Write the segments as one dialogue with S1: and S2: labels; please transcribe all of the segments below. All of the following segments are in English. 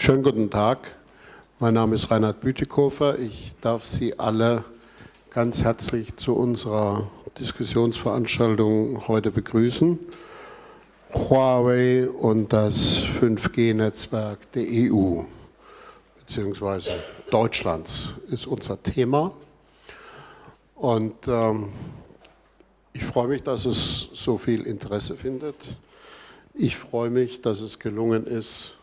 S1: Schönen guten Tag. Mein Name ist Reinhard Bütikofer. Ich darf Sie alle ganz herzlich zu unserer Diskussionsveranstaltung heute begrüßen. Huawei und das 5G-Netzwerk der EU bzw. Deutschlands ist unser Thema. Und ich freue mich, dass es so viel Interesse findet. Ich freue mich, dass es gelungen ist,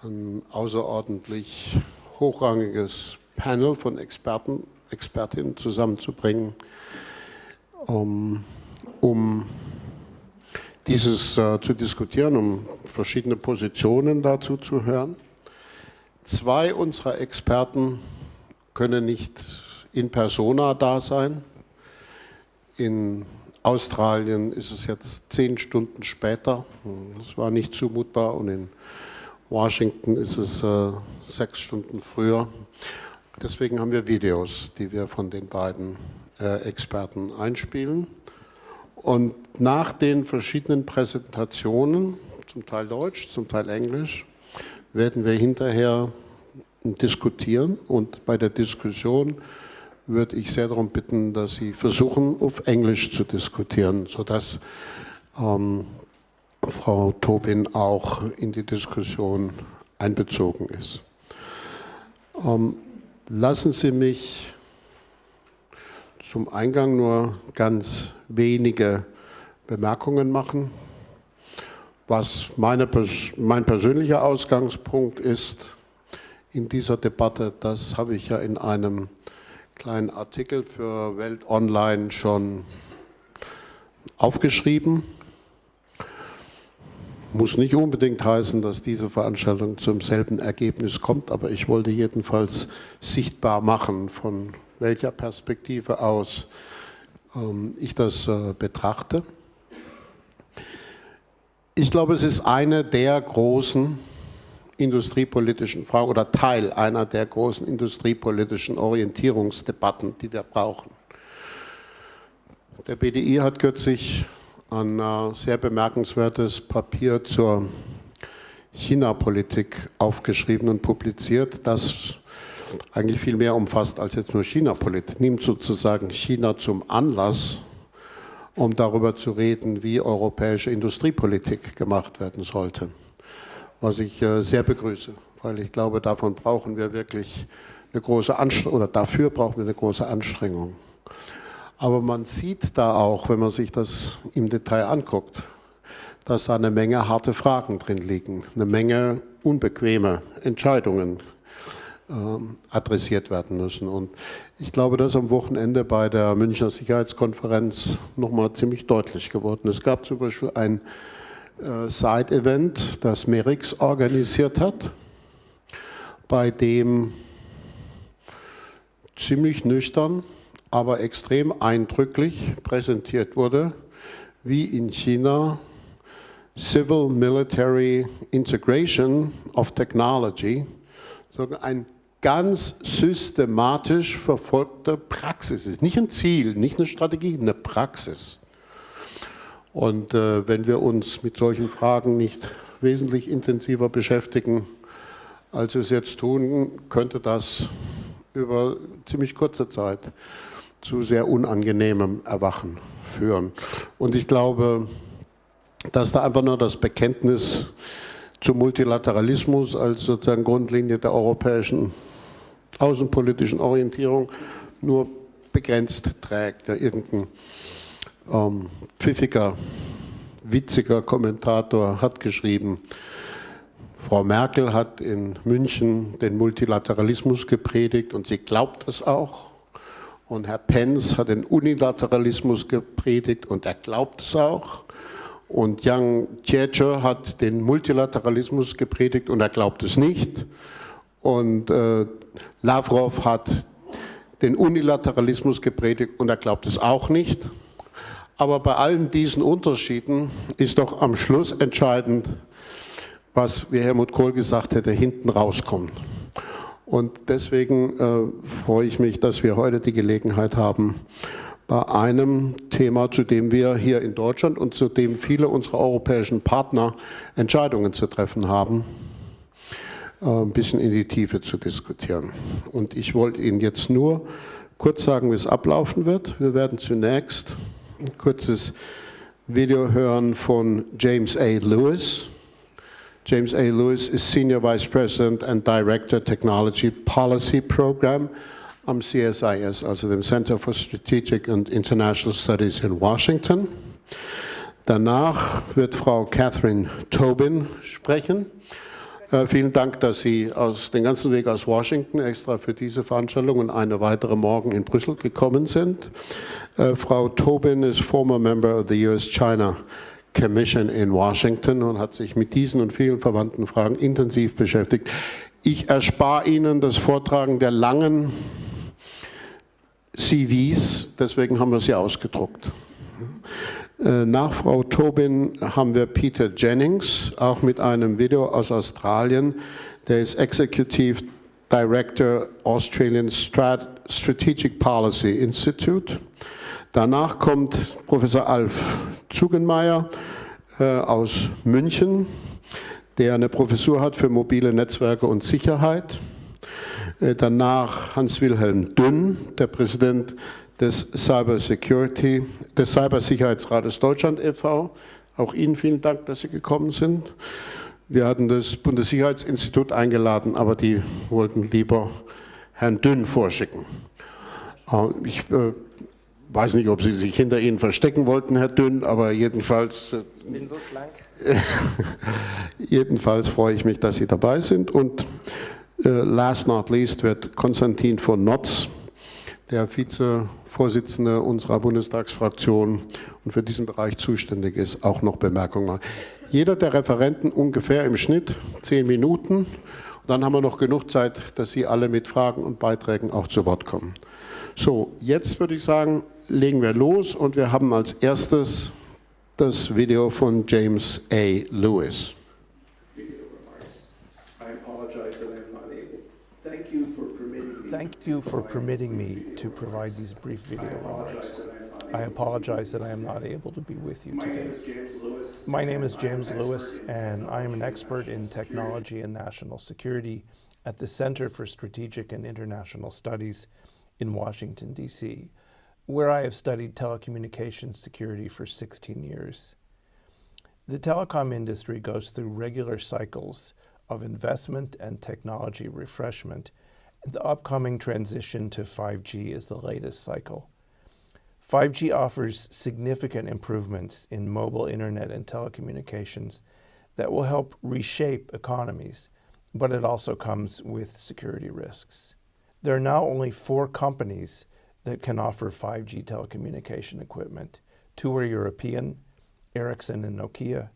S1: ein außerordentlich hochrangiges Panel von Experten, Expertinnen zusammenzubringen, um dieses zu diskutieren, um verschiedene Positionen dazu zu hören. Zwei unserer Experten können nicht in persona da sein. In Australien ist es jetzt 10 Stunden später. Das war nicht zumutbar. Und in Washington ist es 6 Stunden früher. Deswegen haben wir Videos, die wir von den beiden Experten einspielen. Und nach den verschiedenen Präsentationen, zum Teil Deutsch, zum Teil Englisch, werden wir hinterher diskutieren. Und bei der Diskussion würde ich sehr darum bitten, dass Sie versuchen, auf Englisch zu diskutieren, sodass Frau Tobin auch in die Diskussion einbezogen ist. Lassen Sie mich zum Eingang nur ganz wenige Bemerkungen machen. Was mein persönlicher Ausgangspunkt ist in dieser Debatte, das habe ich ja in einem kleinen Artikel für Welt Online schon aufgeschrieben. Muss nicht unbedingt heißen, dass diese Veranstaltung zum selben Ergebnis kommt, aber ich wollte jedenfalls sichtbar machen, von welcher Perspektive aus ich das betrachte. Ich glaube, es ist eine der großen industriepolitischen Fragen oder Teil einer der großen industriepolitischen Orientierungsdebatten, die wir brauchen. Der BDI hat kürzlich ein sehr bemerkenswertes Papier zur China-Politik aufgeschrieben und publiziert, das eigentlich viel mehr umfasst als jetzt nur China-Politik. Nimmt sozusagen China zum Anlass, um darüber zu reden, wie europäische Industriepolitik gemacht werden sollte. Was ich sehr begrüße, weil ich glaube, davon brauchen wir wirklich eine große Anstrengung, oder dafür brauchen wir eine große Anstrengung. Aber man sieht da auch, wenn man sich das im Detail anguckt, dass da eine Menge harte Fragen drin liegen, eine Menge unbequeme Entscheidungen adressiert werden müssen. Und ich glaube, das ist am Wochenende bei der Münchner Sicherheitskonferenz nochmal ziemlich deutlich geworden. Es gab zum Beispiel ein Side-Event, das Merix organisiert hat, bei dem ziemlich nüchtern, aber extrem eindrücklich präsentiert wurde, wie in China Civil-Military Integration of Technology ein ganz systematisch verfolgte Praxis ist. Nicht ein Ziel, nicht eine Strategie, eine Praxis. Und wenn wir uns mit solchen Fragen nicht wesentlich intensiver beschäftigen, als wir es jetzt tun, könnte das über ziemlich kurze Zeit zu sehr unangenehmem Erwachen führen. Und ich glaube, dass da einfach nur das Bekenntnis zum Multilateralismus als sozusagen Grundlinie der europäischen außenpolitischen Orientierung nur begrenzt trägt. Ja, irgendein pfiffiger, witziger Kommentator hat geschrieben, Frau Merkel hat in München den Multilateralismus gepredigt und sie glaubt es auch. Und Herr Pence hat den Unilateralismus gepredigt und er glaubt es auch. Und Yang Jiechi hat den Multilateralismus gepredigt und er glaubt es nicht. Und Lavrov hat den Unilateralismus gepredigt und er glaubt es auch nicht. Aber bei allen diesen Unterschieden ist doch am Schluss entscheidend, was, wie Helmut Kohl gesagt hätte, hinten rauskommt. Und deswegen freue ich mich, dass wir heute die Gelegenheit haben, bei einem Thema, zu dem wir hier in Deutschland und zu dem viele unserer europäischen Partner Entscheidungen zu treffen haben, ein bisschen in die Tiefe zu diskutieren. Und ich wollte Ihnen jetzt nur kurz sagen, wie es ablaufen wird. Wir werden zunächst ein kurzes Video hören von James A. Lewis. James A. Lewis ist Senior Vice President and Director Technology Policy Program am CSIS, also dem Center for Strategic and International Studies in Washington. Danach wird Frau Catherine Tobin sprechen. Vielen Dank, dass Sie den ganzen Weg aus Washington extra für diese Veranstaltung und eine weitere morgen in Brüssel gekommen sind. Frau Tobin ist former member of the US-China Commission in Washington und hat sich mit diesen und vielen verwandten Fragen intensiv beschäftigt. Ich erspare Ihnen das Vortragen der langen CVs, deswegen haben wir sie ausgedruckt. Nach Frau Tobin haben wir Peter Jennings, auch mit einem Video aus Australien. Der ist Executive Director Australian Strategic Policy Institute. Danach kommt Professor Alf Zugenmeier aus München, der eine Professur hat für mobile Netzwerke und Sicherheit. Danach Hans-Wilhelm Dünn, der Präsident des Cybersicherheitsrates Deutschland e.V. Auch Ihnen vielen Dank, dass Sie gekommen sind. Wir hatten das Bundessicherheitsinstitut eingeladen, aber die wollten lieber Herrn Dünn vorschicken. Ich weiß nicht, ob Sie sich hinter Ihnen verstecken wollten, Herr Dünn, aber jedenfalls...
S2: Ich bin so schlank.
S1: Jedenfalls freue ich mich, dass Sie dabei sind. Und last not least wird Konstantin von Notz, der Vizevorsitzende unserer Bundestagsfraktion und für diesen Bereich zuständig ist, auch noch Bemerkungen machen. Jeder der Referenten ungefähr im Schnitt 10 Minuten. Und dann haben wir noch genug Zeit, dass Sie alle mit Fragen und Beiträgen auch zu Wort kommen. So, jetzt würde ich sagen, legen wir los und wir haben als erstes das Video von James A. Lewis.
S2: Thank you for permitting me to provide these brief video remarks. I apologize that I am not able to be with you today. My name is James Lewis, and I am an expert in technology and national security at the Center for Strategic and International Studies in Washington, D.C., where I have studied telecommunications security for 16 years. The telecom industry goes through regular cycles of investment and technology refreshment. The upcoming transition to 5G is the latest cycle. 5G offers significant improvements in mobile internet and telecommunications that will help reshape economies, but it also comes with security risks. There are now only 4 companies that can offer 5G telecommunication equipment. 2 are European, Ericsson and Nokia.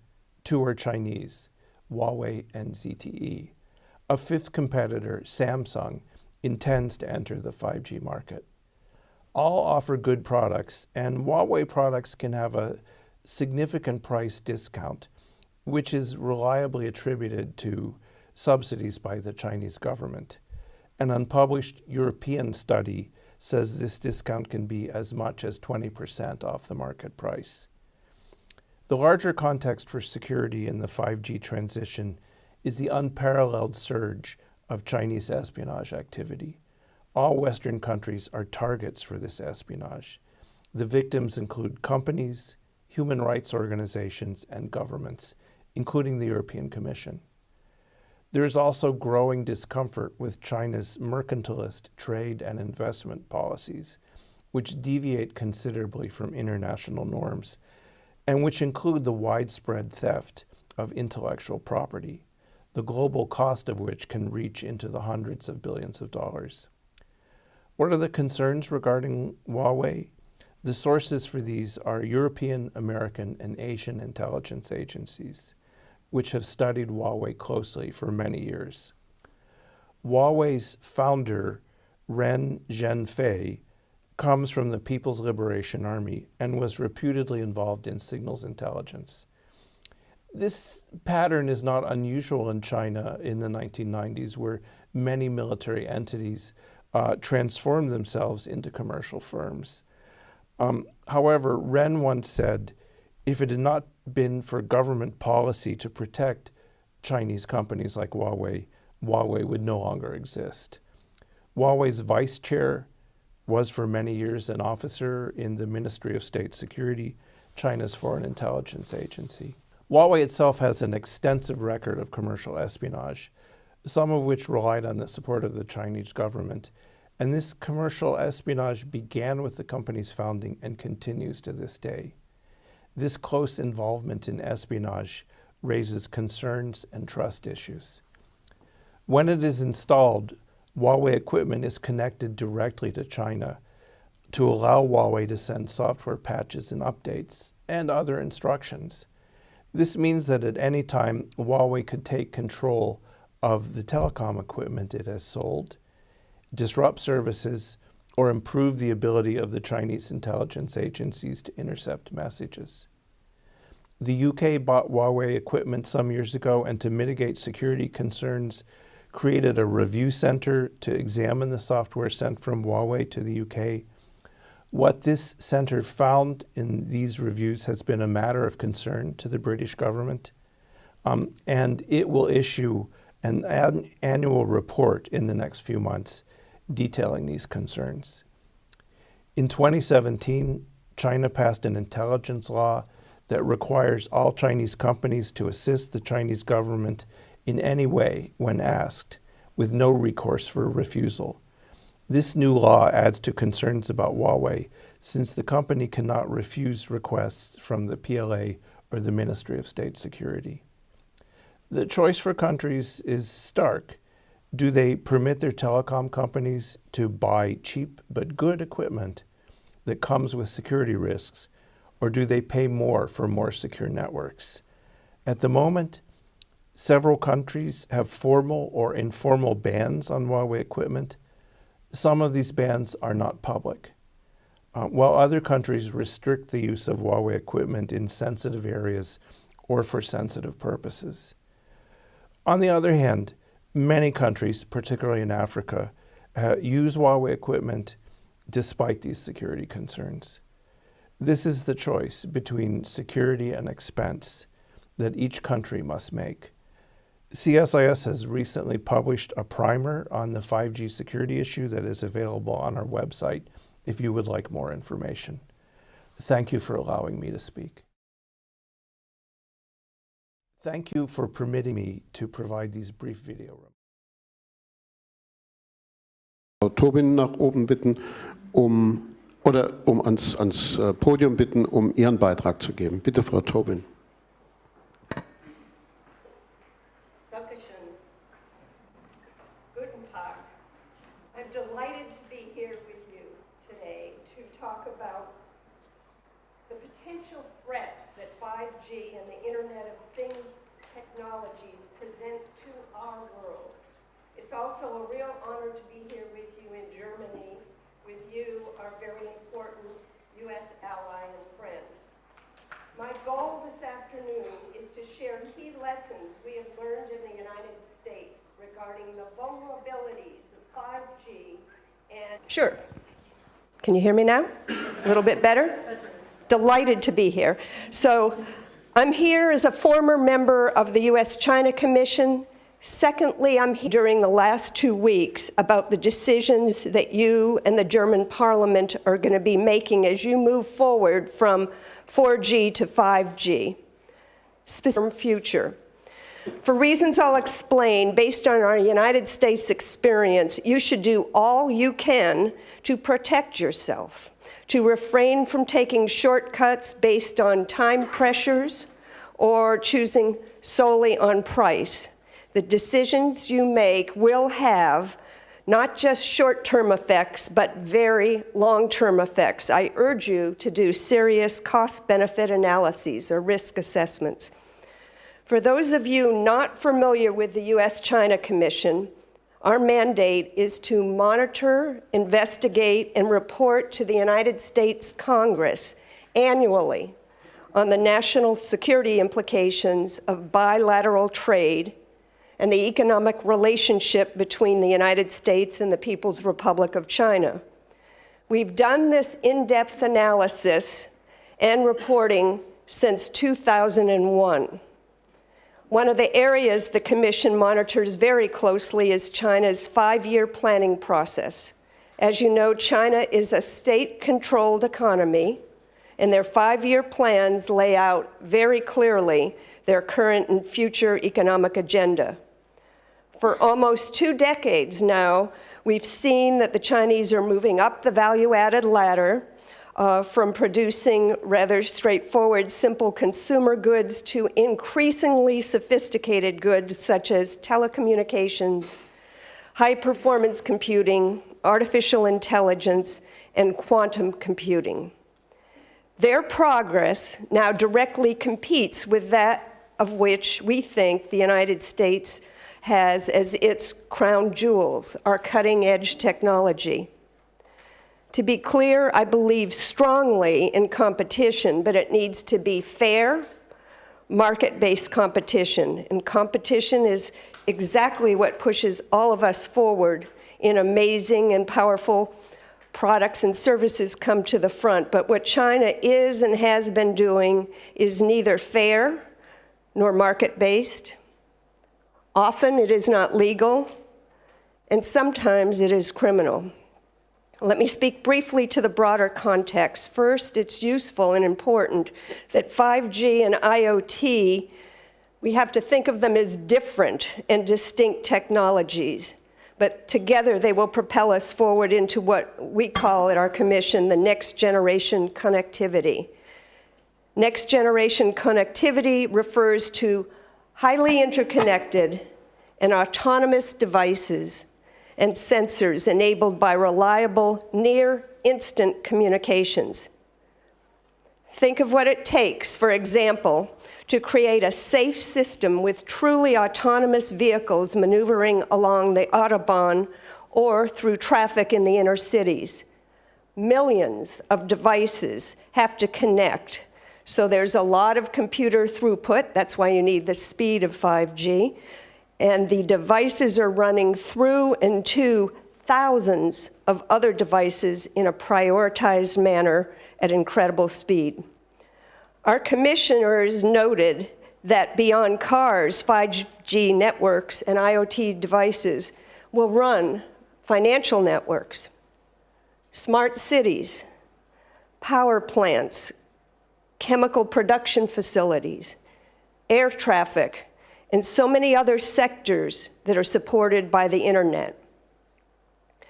S2: 2 are Chinese, Huawei and ZTE. A 5th competitor, Samsung, intends to enter the 5G market. All offer good products, and Huawei products can have a significant price discount, which is reliably attributed to subsidies by the Chinese government. An unpublished European study says this discount can be as much as 20% off the market price. The larger context for security in the 5G transition is the unparalleled surge of Chinese espionage activity. All Western countries are targets for this espionage. The victims include companies, human rights organizations, and governments, including the European Commission. There is also growing discomfort with China's mercantilist trade and investment policies, which deviate considerably from international norms, and which include the widespread theft of intellectual property, the global cost of which can reach into the hundreds of billions of dollars. What are the concerns regarding Huawei? The sources for these are European, American, and Asian intelligence agencies, which have studied Huawei closely for many years. Huawei's founder, Ren Zhengfei, comes from the People's Liberation Army and was reputedly involved in signals intelligence. This pattern is not unusual in China in the 1990s, where many military entities transformed themselves into commercial firms. However, Ren once said, if it had not been for government policy to protect Chinese companies like Huawei, Huawei would no longer exist. Huawei's vice chair was for many years an officer in the Ministry of State Security, China's foreign intelligence agency. Huawei itself has an extensive record of commercial espionage, some of which relied on the support of the Chinese government. And this commercial espionage began with the company's founding and continues to this day. This close involvement in espionage raises concerns and trust issues. When it is installed, Huawei equipment is connected directly to China to allow Huawei to send software patches and updates and other instructions. This means that at any time, Huawei could take control of the telecom equipment it has sold, disrupt services, or improve the ability of the Chinese intelligence agencies to intercept messages. The UK bought Huawei equipment some years ago, and to mitigate security concerns, created a review center to examine the software sent from Huawei to the UK. What this center found in these reviews has been a matter of concern to the British government, and it will issue an annual report in the next few months detailing these concerns. In 2017, China passed an intelligence law that requires all Chinese companies to assist the Chinese government in any way when asked, with no recourse for refusal. This new law adds to concerns about Huawei, since the company cannot refuse requests from the PLA or the Ministry of State Security. The choice for countries is stark. Do they permit their telecom companies to buy cheap but good equipment that comes with security risks, or do they pay more for more secure networks? At the moment, several countries have formal or informal bans on Huawei equipment. Some of these bans are not public, while other countries restrict the use of Huawei equipment in sensitive areas or for sensitive purposes. On the other hand, many countries, particularly in Africa, use Huawei equipment despite these security concerns. This is the choice between security and expense that each country must make. CSIS has recently published a primer on the 5G security issue that is available on our website if you would like more information. Thank you for allowing me to speak. Thank you for permitting me to provide these brief video remarks.
S1: Tobin nach oben bitten, ans Podium bitten, Ihren Beitrag zu geben. Bitte, Frau Tobin.
S3: Guten Tag. I'm delighted to be here with you today to talk about the potential threats that 5G and the Internet of Things technologies present to our world. It's also a real honor to be here with you in Germany, with you, our very important U.S. ally and friend. My goal this afternoon is to share key lessons we have learned in the United States regarding the vulnerabilities of 5G and... Sure. Can you hear me now? A little bit better? Delighted to be here. So I'm here as a former member of the U.S.-China Commission. Secondly, I'm here during the last 2 weeks about the decisions that you and the German Parliament are going to be making as you move forward from 4G to 5G. Specific future. For reasons I'll explain, based on our United States experience, you should do all you can to protect yourself, to refrain from taking shortcuts based on time pressures or choosing solely on price. The decisions you make will have not just short-term effects, but very long-term effects. I urge you to do serious cost-benefit analyses or risk assessments. For those of you not familiar with the U.S.-China Commission, our mandate is to monitor, investigate, and report to the United States Congress annually on the national security implications of bilateral trade and the economic relationship between the United States and the People's Republic of China. We've done this in-depth analysis and reporting since 2001. One of the areas the Commission monitors very closely is China's 5-year planning process. As you know, China is a state-controlled economy, and their 5-year plans lay out very clearly their current and future economic agenda. For almost 2 decades now, we've seen that the Chinese are moving up the value-added ladder from producing rather straightforward, simple consumer goods to increasingly sophisticated goods such as telecommunications, high-performance computing, artificial intelligence, and quantum computing. Their progress now directly competes with that of which we think the United States has as its crown jewels, our cutting-edge technology. To be clear, I believe strongly in competition, but it needs to be fair, market-based competition. And competition is exactly what pushes all of us forward in amazing and powerful products and services come to the front. But what China is and has been doing is neither fair nor market-based. Often it is not legal, and sometimes it is criminal. Let me speak briefly to the broader context. First, it's useful and important that 5G and IoT, we have to think of them as different and distinct technologies, but together they will propel us forward into what we call at our Commission the next generation connectivity. Next generation connectivity refers to highly interconnected and autonomous devices and sensors enabled by reliable, near-instant communications. Think of what it takes, for example, to create a safe system with truly autonomous vehicles maneuvering along the Autobahn or through traffic in the inner cities. Millions of devices have to connect, so there's a lot of computer throughput. That's why you need the speed of 5G. And the devices are running through and to thousands of other devices in a prioritized manner at incredible speed. Our commissioners noted that beyond cars, 5G networks and IoT devices will run financial networks, smart cities, power plants, chemical production facilities, air traffic, and so many other sectors that are supported by the internet.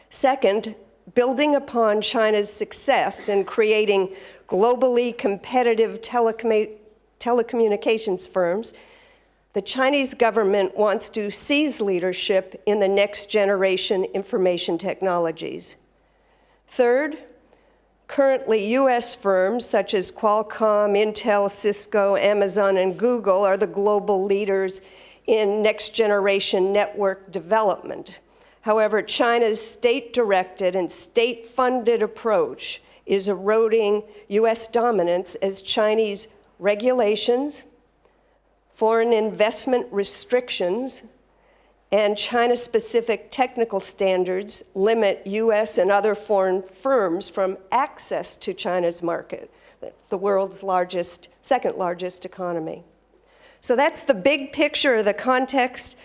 S3: Second, building upon China's success in creating globally competitive telecommunications firms, the Chinese government wants to seize leadership in the next generation information technologies. Third, currently US firms such as Qualcomm, Intel, Cisco, Amazon, and Google are the global leaders in next generation network development. However, China's state-directed and state-funded approach is eroding US dominance as Chinese regulations, foreign investment restrictions, and China-specific technical standards limit US and other foreign firms from access to China's market, the world's second largest economy. So that's the big picture, the context.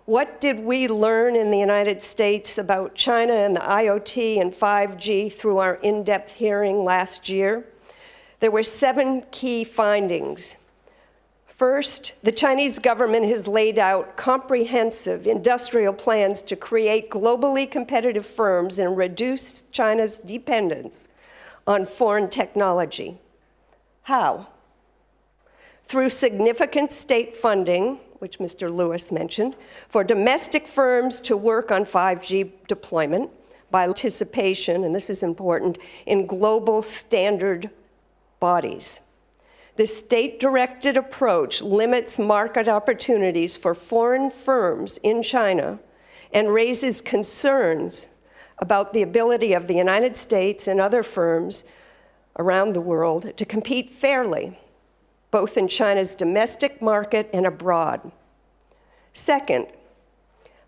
S3: What did we learn in the United States about China and the IoT and 5G through our in-depth hearing last year? There were 7 key findings. First, the Chinese government has laid out comprehensive industrial plans to create globally competitive firms and reduce China's dependence on foreign technology. How? Through significant state funding, which Mr. Lewis mentioned, for domestic firms to work on 5G deployment by participation, and this is important, in global standard bodies. This state-directed approach limits market opportunities for foreign firms in China and raises concerns about the ability of the United States and other firms around the world to compete fairly, both in China's domestic market and abroad. Second,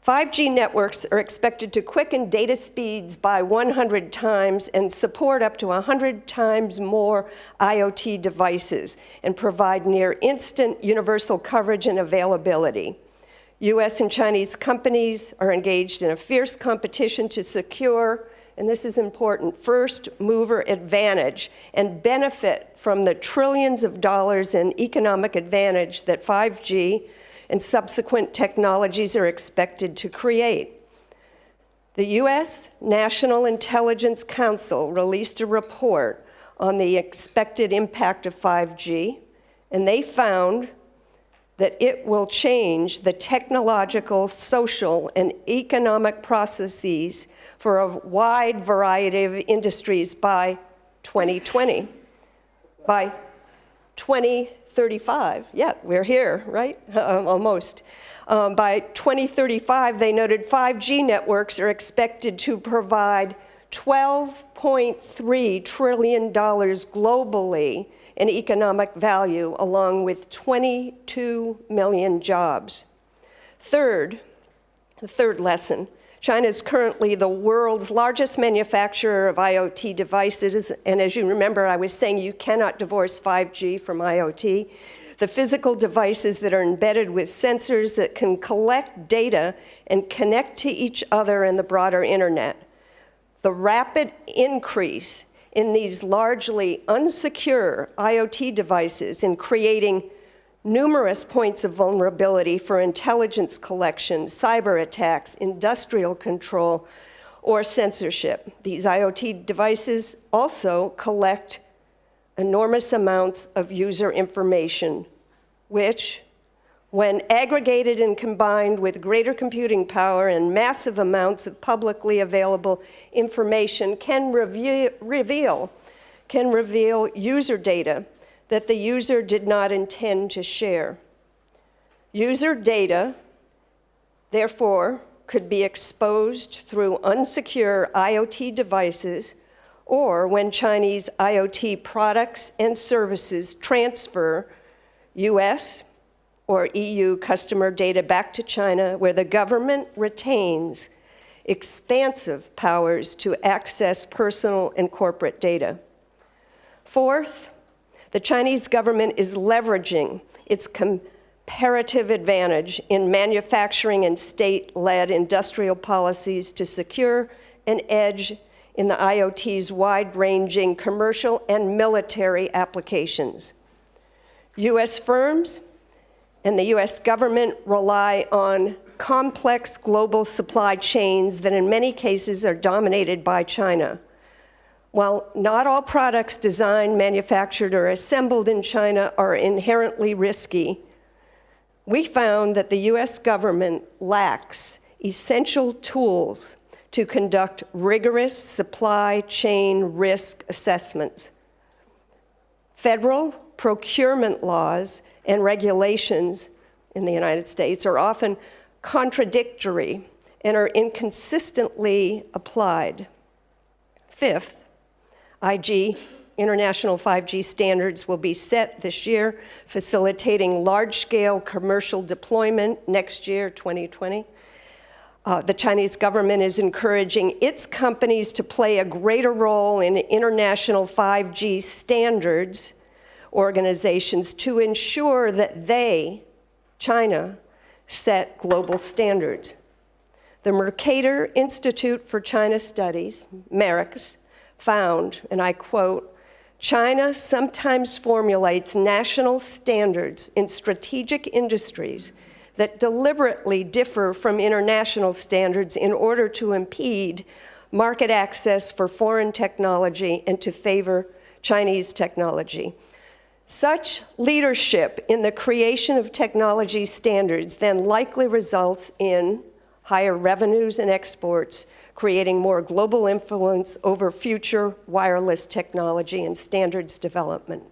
S3: 5G networks are expected to quicken data speeds by 100 times and support up to 100 times more IoT devices and provide near instant universal coverage and availability. US and Chinese companies are engaged in a fierce competition to secure, and this is important, first mover advantage and benefit from the trillions of dollars in economic advantage that 5G and subsequent technologies are expected to create. The US National Intelligence Council released a report on the expected impact of 5G, and they found that it will change the technological, social, and economic processes for a wide variety of industries by 2020. By 2035, yeah, we're here, right? Almost. By 2035, they noted 5G networks are expected to provide $12.3 trillion globally in economic value, along with 22 million jobs. The third lesson, China is currently the world's largest manufacturer of IoT devices, and as you remember, I was saying you cannot divorce 5G from IoT. The physical devices that are embedded with sensors that can collect data and connect to each other and the broader internet. The rapid increase in these largely unsecure IoT devices in creating numerous points of vulnerability for intelligence collection, cyber attacks, industrial control, or censorship. These IoT devices also collect enormous amounts of user information, which, when aggregated and combined with greater computing power and massive amounts of publicly available information, can reveal user data that the user did not intend to share. User data, therefore, could be exposed through unsecure IoT devices or when Chinese IoT products and services transfer US or EU customer data back to China, where the government retains expansive powers to access personal and corporate data. Fourth, the Chinese government is leveraging its comparative advantage in manufacturing and state-led industrial policies to secure an edge in the IoT's wide-ranging commercial and military applications. US firms and the US government rely on complex global supply chains that in many cases are dominated by China. While not all products designed, manufactured, or assembled in China are inherently risky, we found that the US government lacks essential tools to conduct rigorous supply chain risk assessments. Federal procurement laws and regulations in the United States are often contradictory and are inconsistently applied. Fifth, international 5G standards will be set this year, facilitating large-scale commercial deployment next year, 2020. The Chinese government is encouraging its companies to play a greater role in international 5G standards organizations to ensure that they, China, set global standards. The Mercator Institute for China Studies, MERICS, found, and I quote, China sometimes formulates national standards in strategic industries that deliberately differ from international standards in order to impede market access for foreign technology and to favor Chinese technology. Such leadership in the creation of technology standards then likely results in higher revenues and exports, creating more global influence over future wireless technology and standards development.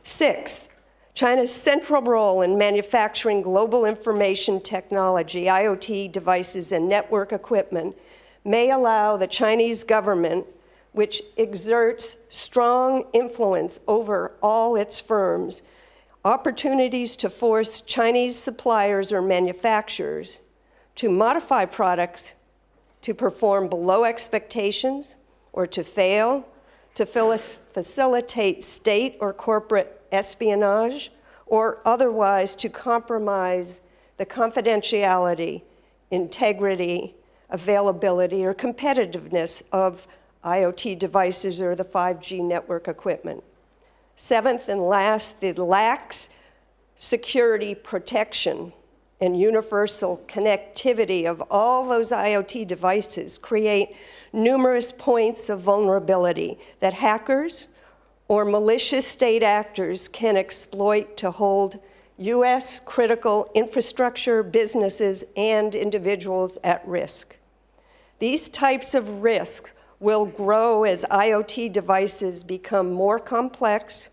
S3: Sixth, China's central role in manufacturing global information technology, IoT devices, and network equipment may allow the Chinese government, which exerts strong influence over all its firms, opportunities to force Chinese suppliers or manufacturers to modify products to perform below expectations or to fail, to facilitate state or corporate espionage, or otherwise to compromise the confidentiality, integrity, availability, or competitiveness of IoT devices or the 5G network equipment. Seventh and last, the lax security protection and universal connectivity of all those IoT devices create numerous points of vulnerability that hackers or malicious state actors can exploit to hold U.S. critical infrastructure, businesses, and individuals at risk. These types of risks will grow as IoT devices become more complex,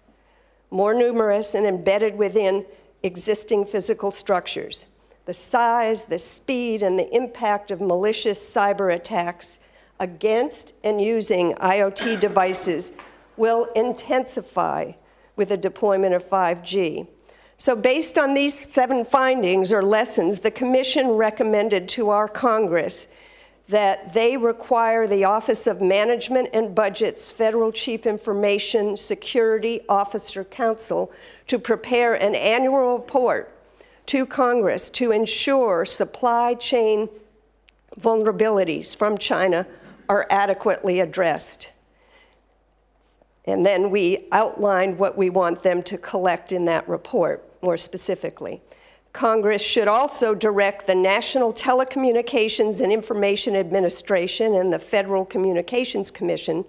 S3: more numerous, and embedded within existing physical structures. The size, the speed, and the impact of malicious cyber attacks against and using IoT devices will intensify with the deployment of 5G. So based on these 7 findings or lessons, the Commission recommended to our Congress that they require the Office of Management and Budget's Federal Chief Information Security Officer Council to prepare an annual report to Congress to ensure supply chain vulnerabilities from China are adequately addressed. And then we outlined what we want them to collect in that report, more specifically. Congress should also direct the National Telecommunications and Information Administration and the Federal Communications Commission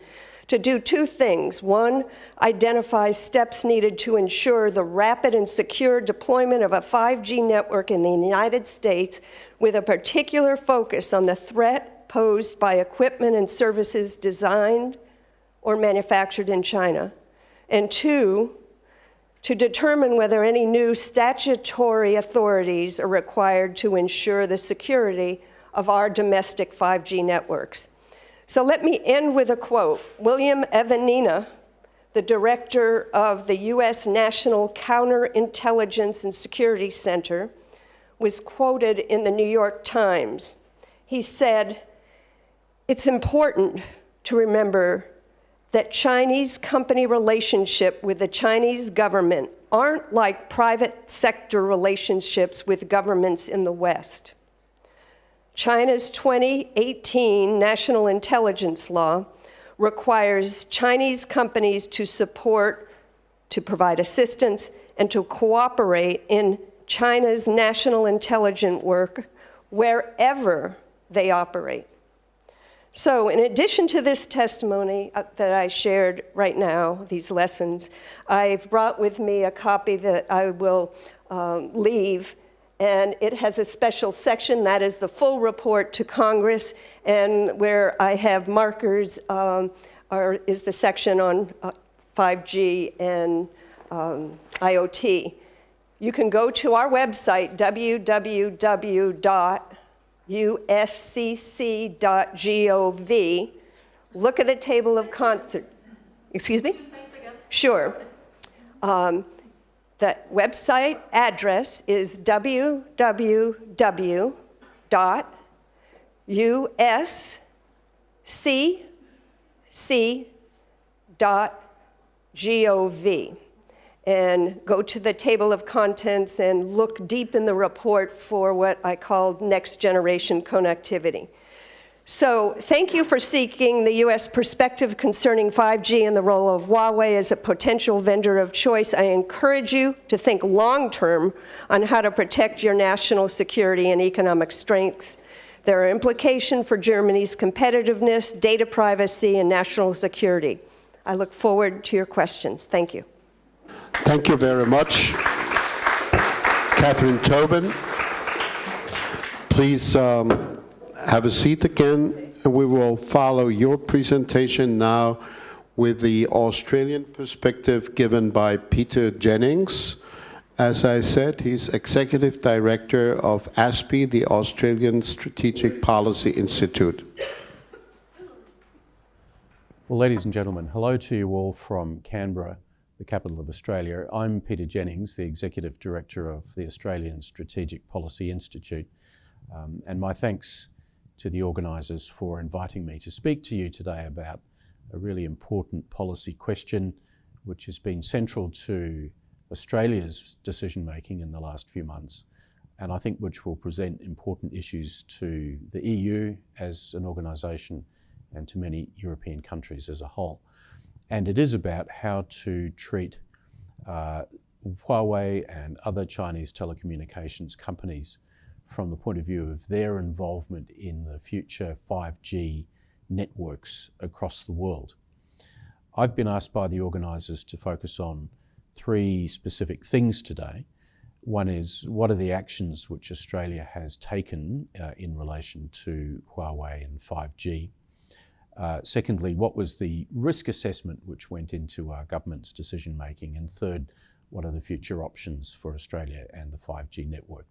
S3: to do 2 things. 1, identify steps needed to ensure the rapid and secure deployment of a 5G network in the United States with a particular focus on the threat posed by equipment and services designed or manufactured in China. And 2, to determine whether any new statutory authorities are required to ensure the security of our domestic 5G networks. So let me end with a quote. William Evanina, the director of the U.S. National Counterintelligence and Security Center, was quoted in the New York Times. He said, "It's important to remember that Chinese company relationship with the Chinese government aren't like private sector relationships with governments in the West. China's 2018 National Intelligence Law requires Chinese companies to support, to provide assistance, and to cooperate in China's national intelligence work wherever they operate." So in addition to this testimony that I shared right now, these lessons, I've brought with me a copy that I will leave, and it has a special section that is the full report to Congress, and where I have markers is the section on 5G and IoT. You can go to our website, www.uscc.gov, look at the table of contents. Excuse me? Sure. That website address is www.uscc.gov. And go to the table of contents and look deep in the report for what I called next generation connectivity. So thank you for seeking the U.S. perspective concerning 5G and the role of Huawei as a potential vendor of choice. I encourage you to think long-term on how to protect your national security and economic strengths. There are implications for Germany's competitiveness, data privacy, and national security. I look forward to your questions. Thank you.
S1: Thank you very much. Catherine Tobin, please have a seat again, and we will follow your presentation now with the Australian perspective given by Peter Jennings. As I said, he's Executive Director of ASPI, the Australian Strategic Policy Institute.
S4: Well, ladies and gentlemen, hello to you all from Canberra, the capital of Australia. I'm Peter Jennings, the Executive Director of the Australian Strategic Policy Institute. And my thanks to the organisers for inviting me to speak to you today about a really important policy question which has been central to Australia's decision-making in the last few months, and I think which will present important issues to the EU as an organisation and to many European countries as a whole. And it is about how to treat Huawei and other Chinese telecommunications companies from the point of view of their involvement in the future 5G networks across the world. I've been asked by the organisers to focus on three specific things today. One is, what are the actions which Australia has taken in relation to Huawei and 5G? Secondly, what was the risk assessment which went into our government's decision making? And third, what are the future options for Australia and the 5G network?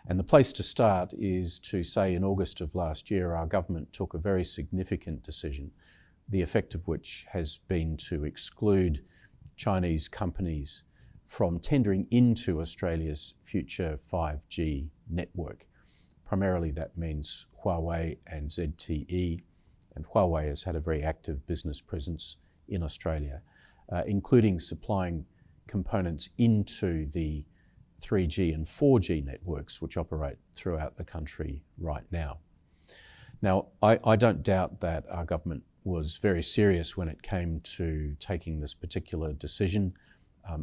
S4: And the place to start is to say in August of last year, our government took a very significant decision, the effect of which has been to exclude Chinese companies from tendering into Australia's future 5G network. Primarily that means Huawei and ZTE, and Huawei has had a very active business presence in Australia, including supplying components into the 3G and 4G networks which operate throughout the country right now. Now, I don't doubt that our government was very serious when it came to taking this particular decision.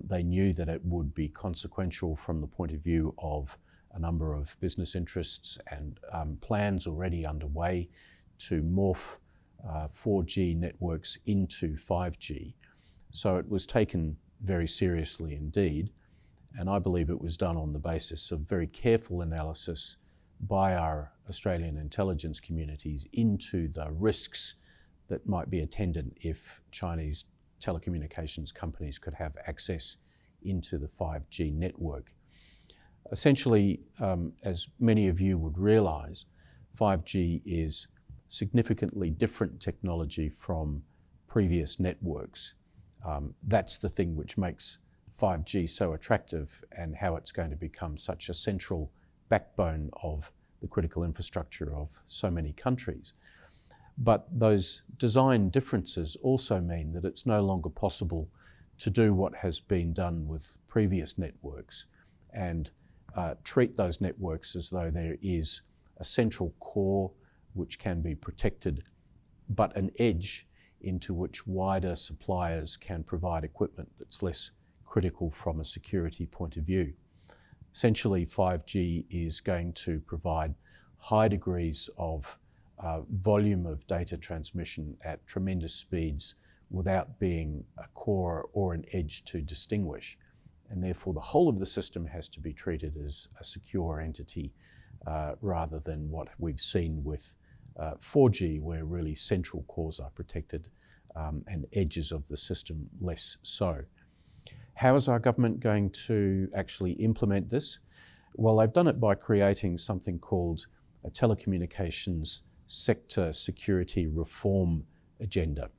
S4: They knew that it would be consequential from the point of view of a number of business interests and plans already underway to morph 4G networks into 5G. So it was taken very seriously indeed, and I believe it was done on the basis of very careful analysis by our Australian intelligence communities into the risks that might be attendant if Chinese telecommunications companies could have access into the 5G network. Essentially, as many of you would realise, 5G is significantly different technology from previous networks. That's the thing which makes 5G so attractive and how it's going to become such a central backbone of the critical infrastructure of so many countries. But those design differences also mean that it's no longer possible to do what has been done with previous networks and treat those networks as though there is a central core which can be protected, but an edge into which wider suppliers can provide equipment that's less critical from a security point of view. Essentially, 5G is going to provide high degrees of volume of data transmission at tremendous speeds without being a core or an edge to distinguish. And therefore, the whole of the system has to be treated as a secure entity rather than what we've seen with 4G, where really central cores are protected and edges of the system less so. How is our government going to actually implement this? Well, they've done it by creating something called a telecommunications sector security reform agenda.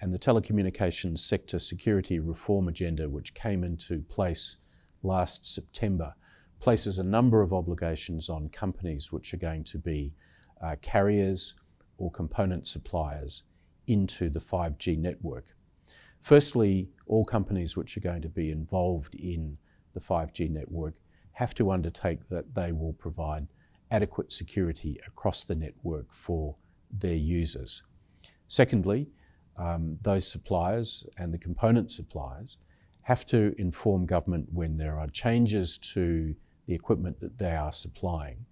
S4: And the telecommunications sector security reform agenda, which came into place last September, places a number of obligations on companies which are going to be carriers or component suppliers into the 5G network. Firstly, all companies which are going to be involved in the 5G network have to undertake that they will provide adequate security across the network for their users. Secondly, those suppliers and the component suppliers have to inform government when there are changes to the equipment that they are supplying,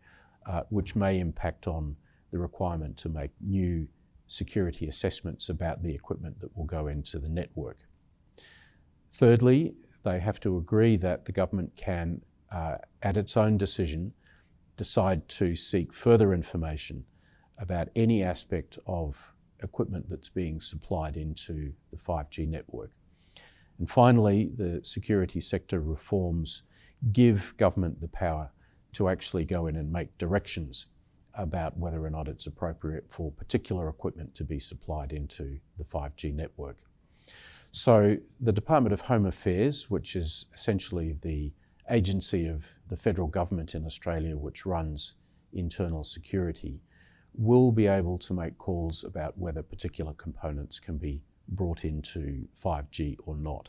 S4: which may impact on the requirement to make new security assessments about the equipment that will go into the network. Thirdly, they have to agree that the government can, at its own decision, decide to seek further information about any aspect of equipment that's being supplied into the 5G network. And finally, the security sector reforms give government the power to actually go in and make directions about whether or not it's appropriate for particular equipment to be supplied into the 5G network. So the Department of Home Affairs, which is essentially the agency of the federal government in Australia which runs internal security will be able to make calls about whether particular components can be brought into 5G or not.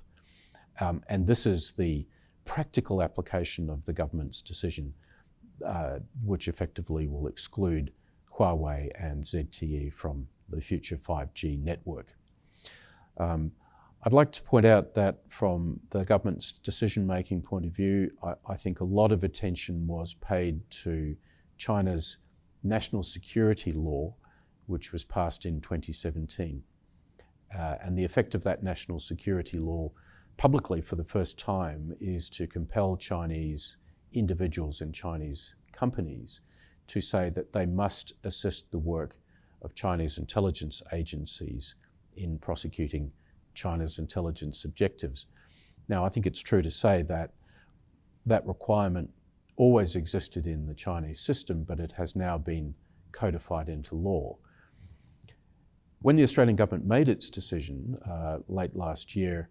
S4: And this is the practical application of the government's decision, which effectively will exclude Huawei and ZTE from the future 5G network. I'd like to point out that from the government's decision-making point of view, I think a lot of attention was paid to China's national security law, which was passed in 2017. And the effect of that national security law publicly for the first time is to compel Chinese individuals and Chinese companies to say that they must assist the work of Chinese intelligence agencies in prosecuting China's intelligence objectives. Now, I think it's true to say that that requirement always existed in the Chinese system, but it has now been codified into law. When the Australian government made its decision late last year,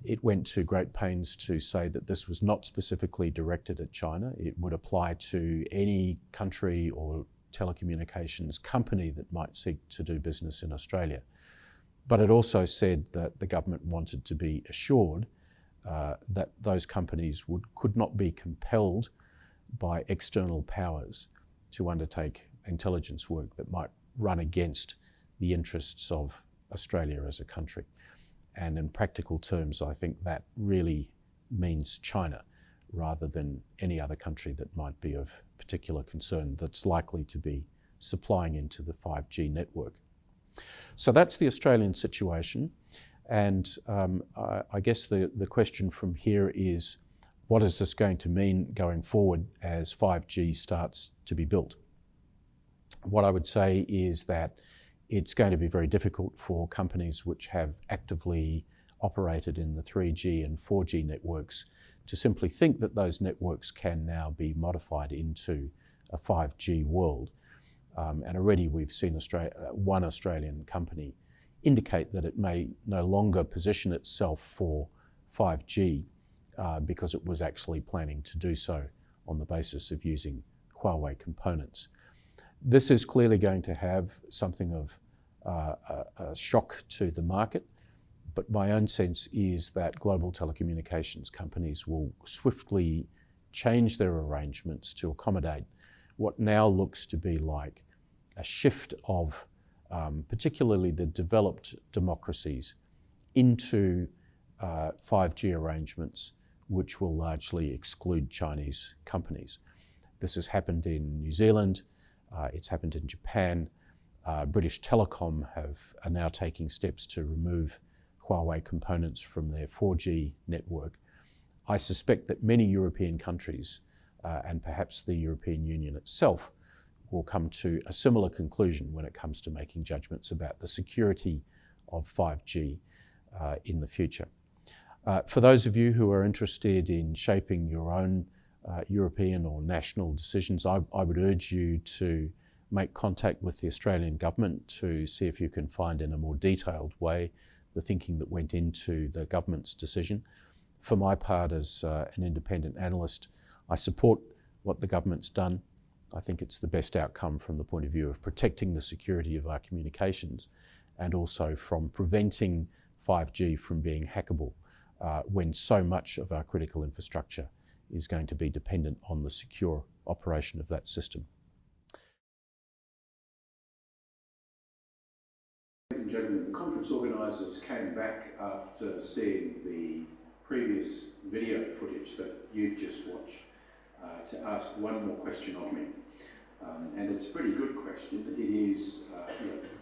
S4: it went to great pains to say that this was not specifically directed at China. It would apply to any country or telecommunications company that might seek to do business in Australia. But it also said that the government wanted to be assured that those companies could not be compelled by external powers to undertake intelligence work that might run against the interests of Australia as a country. And in practical terms, I think that really means China rather than any other country that might be of particular concern that's likely to be supplying into the 5G network. So that's the Australian situation. And I guess the question from here is, what is this going to mean going forward as 5G starts to be built? What I would say is that it's going to be very difficult for companies which have actively operated in the 3G and 4G networks to simply think that those networks can now be modified into a 5G world. And already we've seen one Australian company indicate that it may no longer position itself for 5G because it was actually planning to do so on the basis of using Huawei components. This is clearly going to have something of a shock to the market, but my own sense is that global telecommunications companies will swiftly change their arrangements to accommodate what now looks to be like a shift of particularly the developed democracies into 5G arrangements which will largely exclude Chinese companies. This has happened in New Zealand, it's happened in Japan. British Telecom are now taking steps to remove Huawei components from their 4G network. I suspect that many European countries and perhaps the European Union itself will come to a similar conclusion when it comes to making judgments about the security of 5G in the future. For those of you who are interested in shaping your own European or national decisions, I would urge you to make contact with the Australian government to see if you can find in a more detailed way the thinking that went into the government's decision. For my part, as an independent analyst, I support what the government's done. I think it's the best outcome from the point of view of protecting the security of our communications and also from preventing 5G from being hackable when so much of our critical infrastructure is going to be dependent on the secure operation of that system.
S5: Ladies and gentlemen, the conference organisers came back after seeing the previous video footage that you've just watched to ask one more question of me. And it's a pretty good question. It is,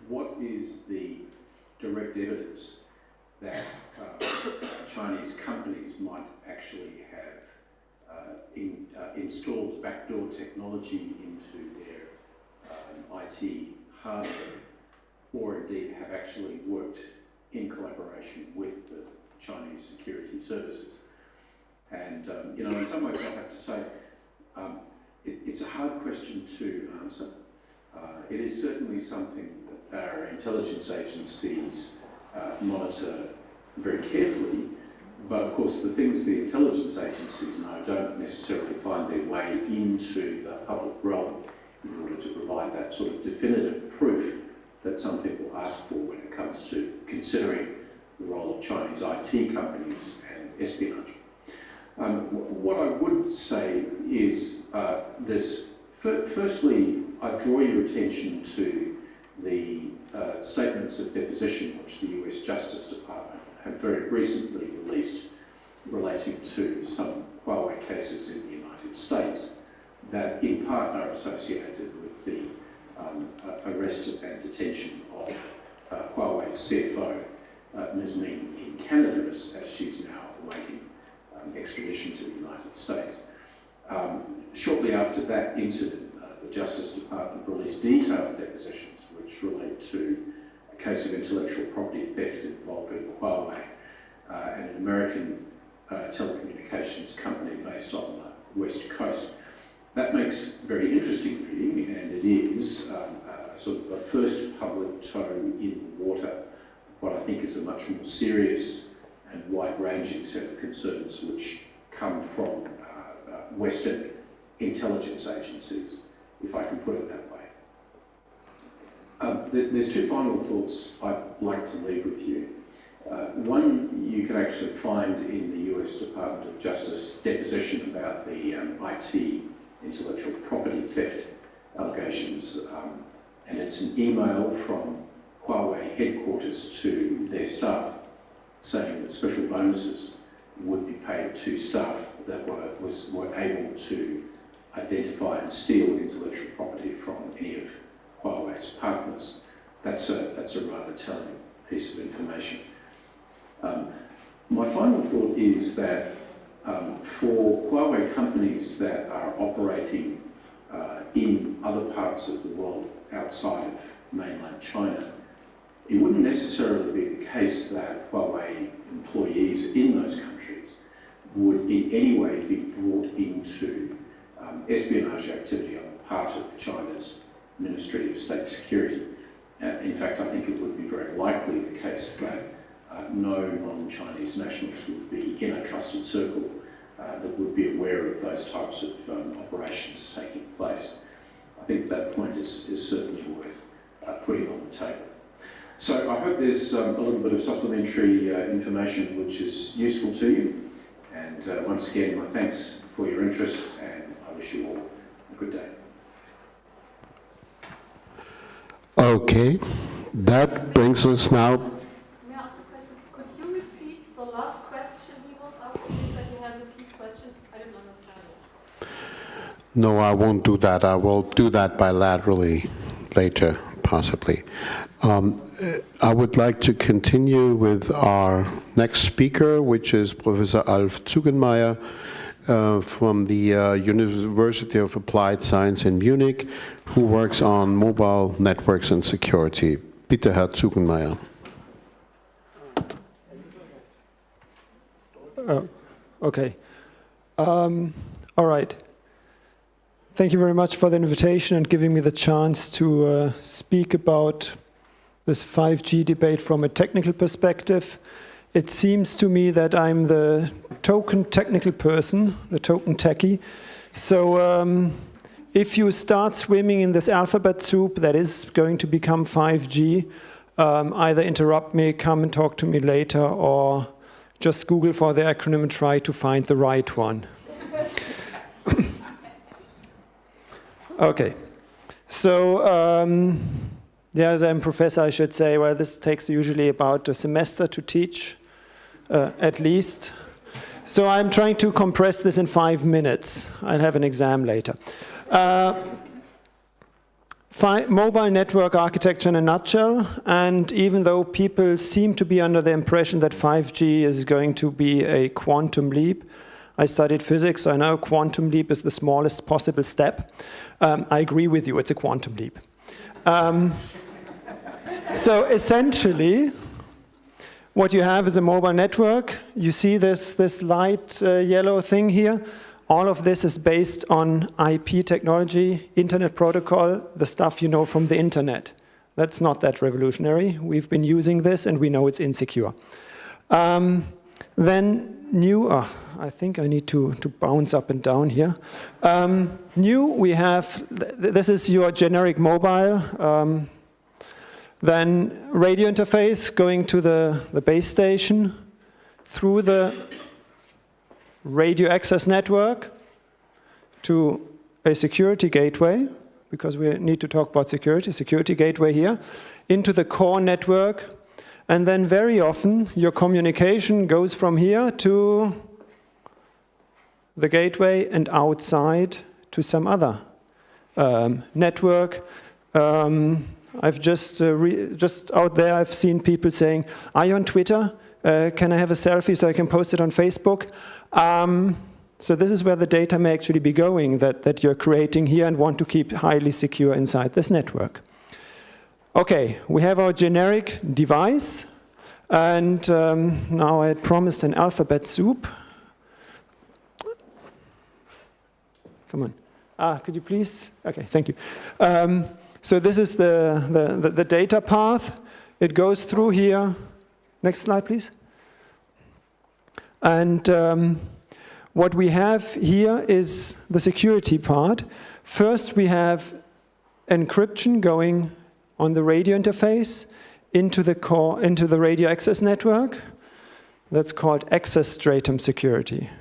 S5: what is the direct evidence that Chinese companies might actually have installed backdoor technology into their IT hardware, or indeed have actually worked in collaboration with the Chinese security services? And in some ways I have to say, it's a hard question to answer. It is certainly something that our intelligence agencies monitor very carefully, but of course the things the intelligence agencies know don't necessarily find their way into the public realm in that sort of definitive proof that some people ask for when it comes to considering the role of Chinese IT companies and espionage. What I would say is this. Firstly, I draw your attention to the statements of deposition which the US Justice Department have very recently released relating to some Huawei cases in the United States that in part are associated with the arrest and detention of Huawei's CFO, Ms. Ming, in Canada as she's now awaiting extradition to the United States. Shortly after that incident, the Justice Department released detailed depositions which relate to a case of intellectual property theft involving Huawei, an American telecommunications company based on the West Coast. That makes very interesting reading, and it is sort of a first public toe in the water of what I think is a much more serious and wide-ranging set of concerns which come from Western intelligence agencies, if I can put it that way. There's two final thoughts I'd like to leave with you. One you can actually find in the US Department of Justice deposition about the IT intellectual property theft allegations, and it's an email from Huawei headquarters to their staff saying that special bonuses would be paid to staff that were able to identify and steal intellectual property from any of Huawei's partners. That's a rather telling piece of information. My final thought is that for Huawei companies that are operating in other parts of the world outside of mainland China, it wouldn't necessarily be the case that Huawei employees in those countries would in any way be brought into espionage activity on the part of China's Ministry of State Security. In fact, I think it would be very likely the case that no non-Chinese nationals would be in a trusted circle that would be aware of those types of operations taking place. I think that point is certainly worth putting on the table. So I hope there's a little bit of supplementary information which is useful to you. And once again, my thanks for your interest, and I wish you all a good day.
S1: Okay, that brings us now.
S6: May I ask a question? Could you repeat the last question he was asking? He said he has a key question. I didn't understand it.
S1: No, I won't do that. I will do that bilaterally later, possibly. I would like to continue with our next speaker, which is Professor Alf Zugenmeier from the University of Applied Science in Munich, who works on mobile networks and security. Bitte, Herr Zugenmeier.
S7: Okay. All right. Thank you very much for the invitation and giving me the chance to speak about this 5G debate from a technical perspective. It seems to me that I'm the token technical person, the token techie. So if you start swimming in this alphabet soup that is going to become 5G, either interrupt me, come and talk to me later, or just Google for the acronym and try to find the right one. Okay, so yeah, as I'm a professor, I should say, well, this takes usually about a semester to teach, at least. So I'm trying to compress this in 5 minutes. I'll have an exam later. Mobile network architecture in a nutshell, and even though people seem to be under the impression that 5G is going to be a quantum leap, I studied physics, so I know quantum leap is the smallest possible step. I agree with you, it's a quantum leap. So essentially, what you have is a mobile network. You see this light yellow thing here. All of this is based on IP technology, Internet Protocol, the stuff you know from the Internet. That's not that revolutionary. We've been using this and we know it's insecure. Then new, I think I need to bounce up and down here. New, we have, this is your generic mobile, then radio interface going to the base station through the radio access network to a security gateway, because we need to talk about security gateway here, into the core network. And then very often your communication goes from here to the gateway and outside to some other network. I've just out there I've seen people saying, "Are you on Twitter? Can I have a selfie so I can post it on Facebook?" So this is where the data may actually be going that you're creating here and want to keep highly secure inside this network. Okay, we have our generic device, and now I had promised an alphabet soup. Come on. Could you please? Okay, thank you. So this is the data path. It goes through here. Next slide, please. And what we have here is the security part. First, we have encryption going on the radio interface into the radio access network. That's called access stratum security.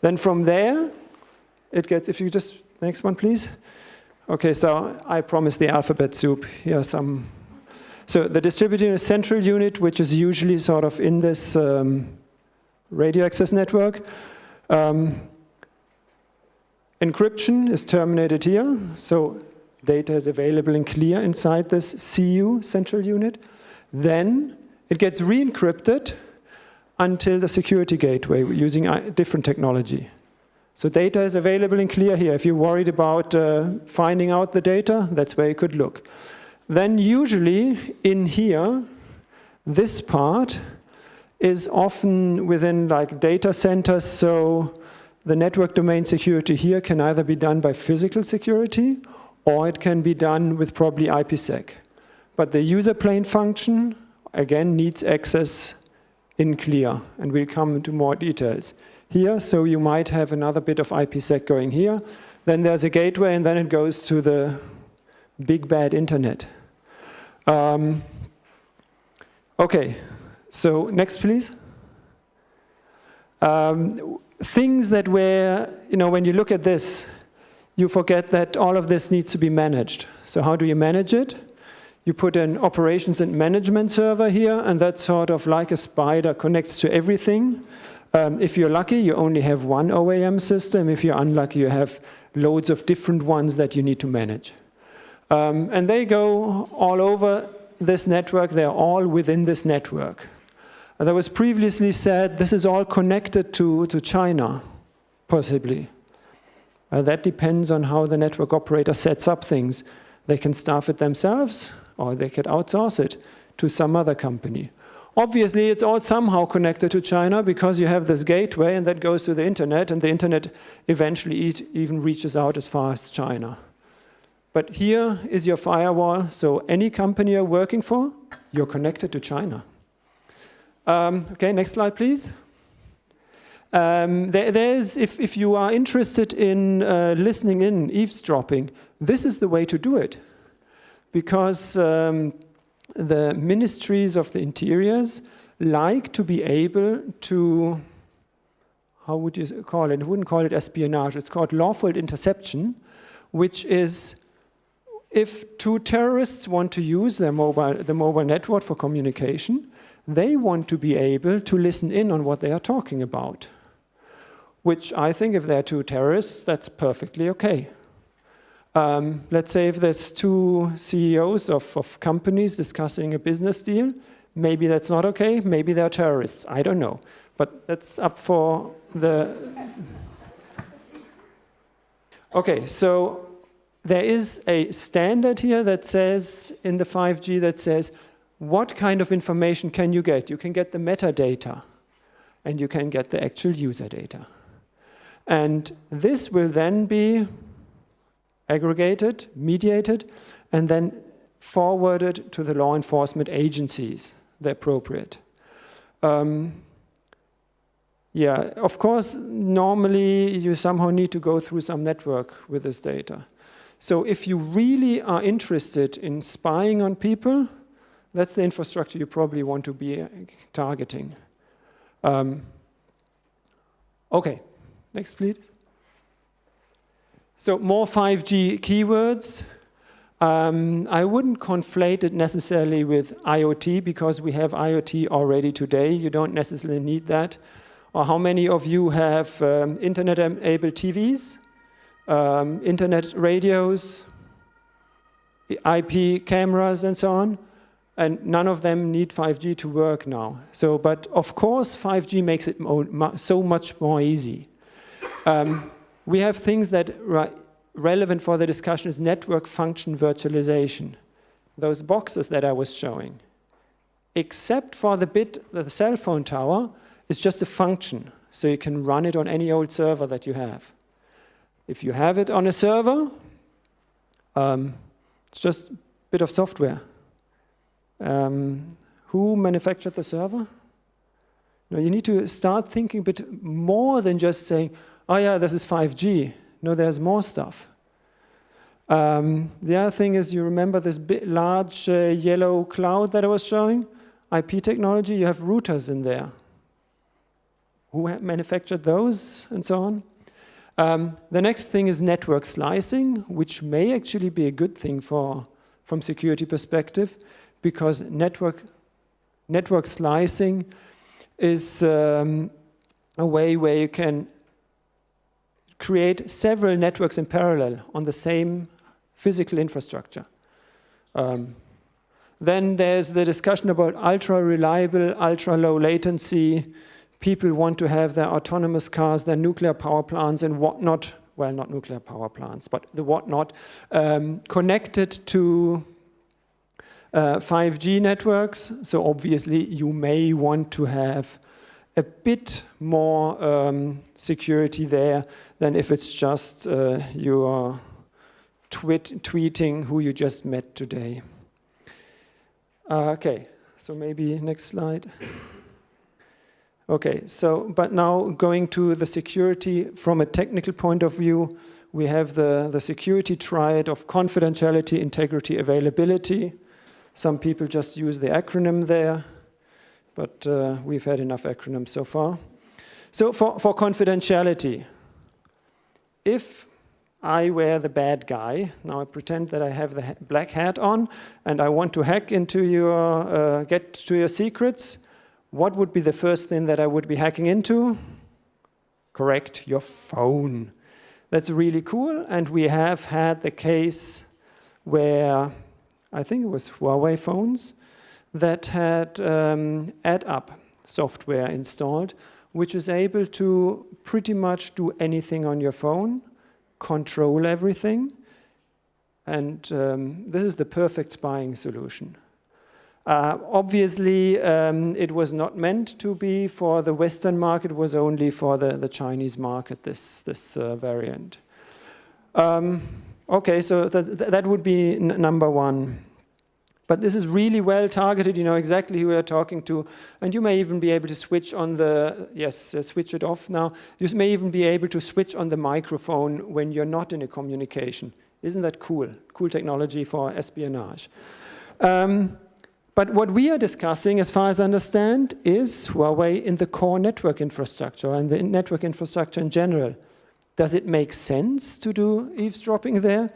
S7: Then from there, it gets, if you just, next one please. Okay, so I promised the alphabet soup. Here are some. So the distributed central unit, which is usually sort of in this radio access network. Encryption is terminated here. So data is available and clear inside this CU, central unit. Then it gets re-encrypted until the security gateway using a different technology. So data is available and clear here. If you're worried about finding out the data, that's where you could look. Then usually in here, this part is often within like data centers, so the network domain security here can either be done by physical security or it can be done with probably IPsec. But the user plane function, again, needs access in clear, and we'll come into more details here. So you might have another bit of IPsec going here. Then there's a gateway, and then it goes to the big bad internet. Okay, so next, please. Things that were, when you look at this, you forget that all of this needs to be managed. So how do you manage it? You put an operations and management server here, and that sort of like a spider connects to everything. If you're lucky, you only have one OAM system. If you're unlucky, you have loads of different ones that you need to manage. And they go all over this network. They're all within this network. That was previously said, this is all connected to China, possibly. That depends on how the network operator sets up things. They can staff it themselves, or they could outsource it to some other company. Obviously, it's all somehow connected to China because you have this gateway, and that goes to the internet, and the internet eventually even reaches out as far as China. But here is your firewall, so any company you're working for, you're connected to China. Okay, next slide, please. If you are interested in listening in, eavesdropping, this is the way to do it. Because the ministries of the interiors like to be able to, how would you call it? I wouldn't call it espionage. It's called lawful interception, which is if two terrorists want to use the mobile network for communication, they want to be able to listen in on what they are talking about. Which I think if they're two terrorists, that's perfectly okay. Let's say if there's two CEOs of companies discussing a business deal, maybe that's not okay, maybe they're terrorists, I don't know. But that's up for the... Okay, so there is a standard here that says, in the 5G, that says, what kind of information can you get? You can get the metadata, and you can get the actual user data. And this will then be aggregated, mediated, and then forwarded to the law enforcement agencies, the appropriate. Yeah, of course, normally you somehow need to go through some network with this data. So if you really are interested in spying on people, that's the infrastructure you probably want to be targeting. Okay, next please. So more 5G keywords. I wouldn't conflate it necessarily with IoT because we have IoT already today. You don't necessarily need that. Or how many of you have internet-enabled TVs, internet radios, IP cameras and so on? And none of them need 5G to work now. So, but of course, 5G makes it so much more easy. We have things that are relevant for the discussion is network function virtualization. Those boxes that I was showing. Except for the bit, the cell phone tower, is just a function. So you can run it on any old server that you have. If you have it on a server, it's just a bit of software. Who manufactured the server? No, you need to start thinking a bit more than just saying, oh yeah, this is 5G. No, there's more stuff. The other thing is, you remember this big, large yellow cloud that I was showing? IP technology, you have routers in there. Who manufactured those and so on? The next thing is network slicing, which may actually be a good thing from security perspective, because network slicing is a way where you can create several networks in parallel on the same physical infrastructure. Then there's the discussion about ultra-reliable, ultra-low latency. People want to have their autonomous cars, their nuclear power plants and whatnot, well, not nuclear power plants, but the whatnot, connected to 5G networks. So obviously you may want to have a bit more security there than if it's just you are tweeting who you just met today. Okay, so maybe next slide. Okay, so, but now going to the security from a technical point of view, we have the security triad of confidentiality, integrity, availability. Some people just use the acronym there, but we've had enough acronyms so far. So for confidentiality, if I wear the bad guy, now I pretend that I have the black hat on, and I want to hack into your, get to your secrets, what would be the first thing that I would be hacking into? Correct, your phone. That's really cool, and we have had the case where, I think it was Huawei phones, that had add-up software installed, which is able to pretty much do anything on your phone, control everything, and this is the perfect spying solution. Obviously, it was not meant to be for the Western market, it was only for the Chinese market, this variant. Okay, so that would be number one. But this is really well targeted, you know exactly who you're talking to, and you may even be able to switch on the, yes, switch it off now. You may even be able to switch on the microphone when you're not in a communication. Isn't that cool? Cool technology for espionage. But what we are discussing, as far as I understand, is Huawei in the core network infrastructure and the network infrastructure in general. Does it make sense to do eavesdropping there?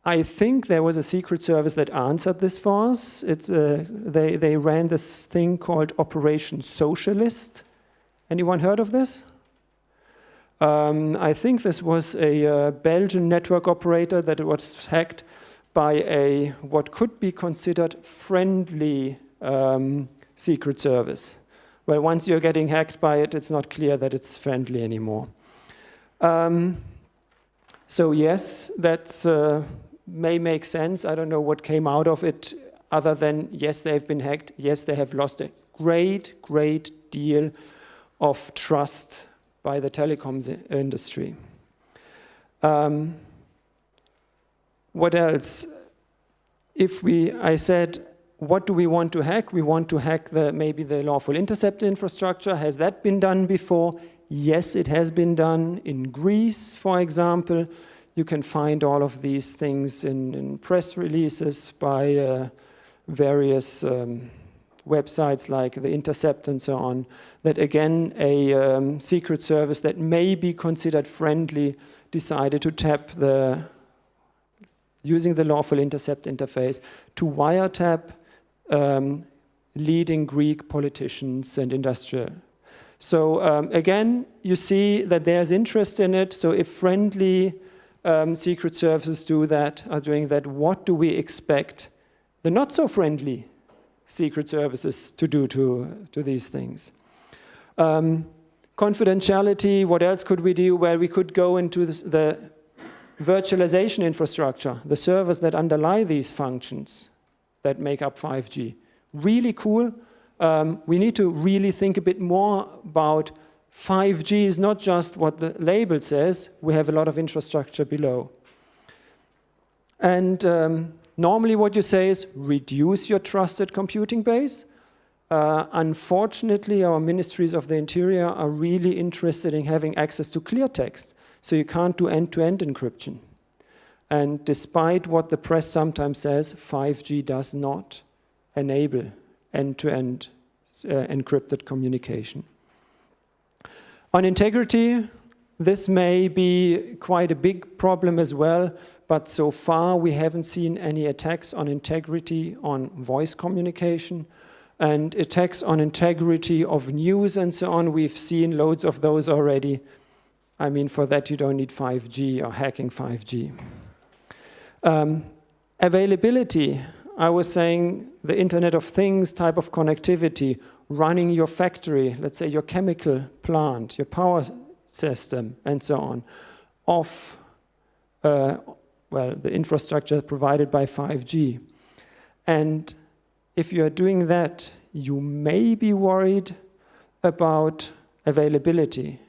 S7: I think there was a secret service that answered this for us. They ran this thing called Operation Socialist. Anyone heard of this? I think this was a Belgian network operator that was hacked by a what could be considered friendly secret service. Well, once you're getting hacked by it, it's not clear that it's friendly anymore. So yes, that's may make sense. I don't know what came out of it other than, yes, they've been hacked. Yes, they have lost a great, great deal of trust by the telecoms industry. What else? I said what do we want to hack? We want to hack maybe the lawful intercept infrastructure. Has that been done before? Yes, it has been done in Greece, for example. You can find all of these things in press releases by various websites like The Intercept and so on, that again, a secret service that may be considered friendly decided to tap using the lawful intercept interface to wiretap leading Greek politicians and industrial. So again, you see that there's interest in it. So if friendly secret services are doing that, what do we expect the not so friendly secret services to do to these things? Confidentiality, what else could we do? Well, we could go into the virtualization infrastructure, the servers that underlie these functions that make up 5G. Really cool. We need to really think a bit more about 5G is not just what the label says. We have a lot of infrastructure below. And normally what you say is reduce your trusted computing base. Unfortunately, our ministries of the interior are really interested in having access to clear text, so you can't do end-to-end encryption. And despite what the press sometimes says, 5G does not enable end-to-end encrypted communication. On integrity, this may be quite a big problem as well, but so far we haven't seen any attacks on integrity on voice communication. And attacks on integrity of news and so on, we've seen loads of those already. I mean, for that you don't need 5G or hacking 5G. Availability, I was saying the Internet of Things type of connectivity, running your factory, let's say your chemical plant, your power system, and so on, off the infrastructure provided by 5G. And if you are doing that, you may be worried about availability.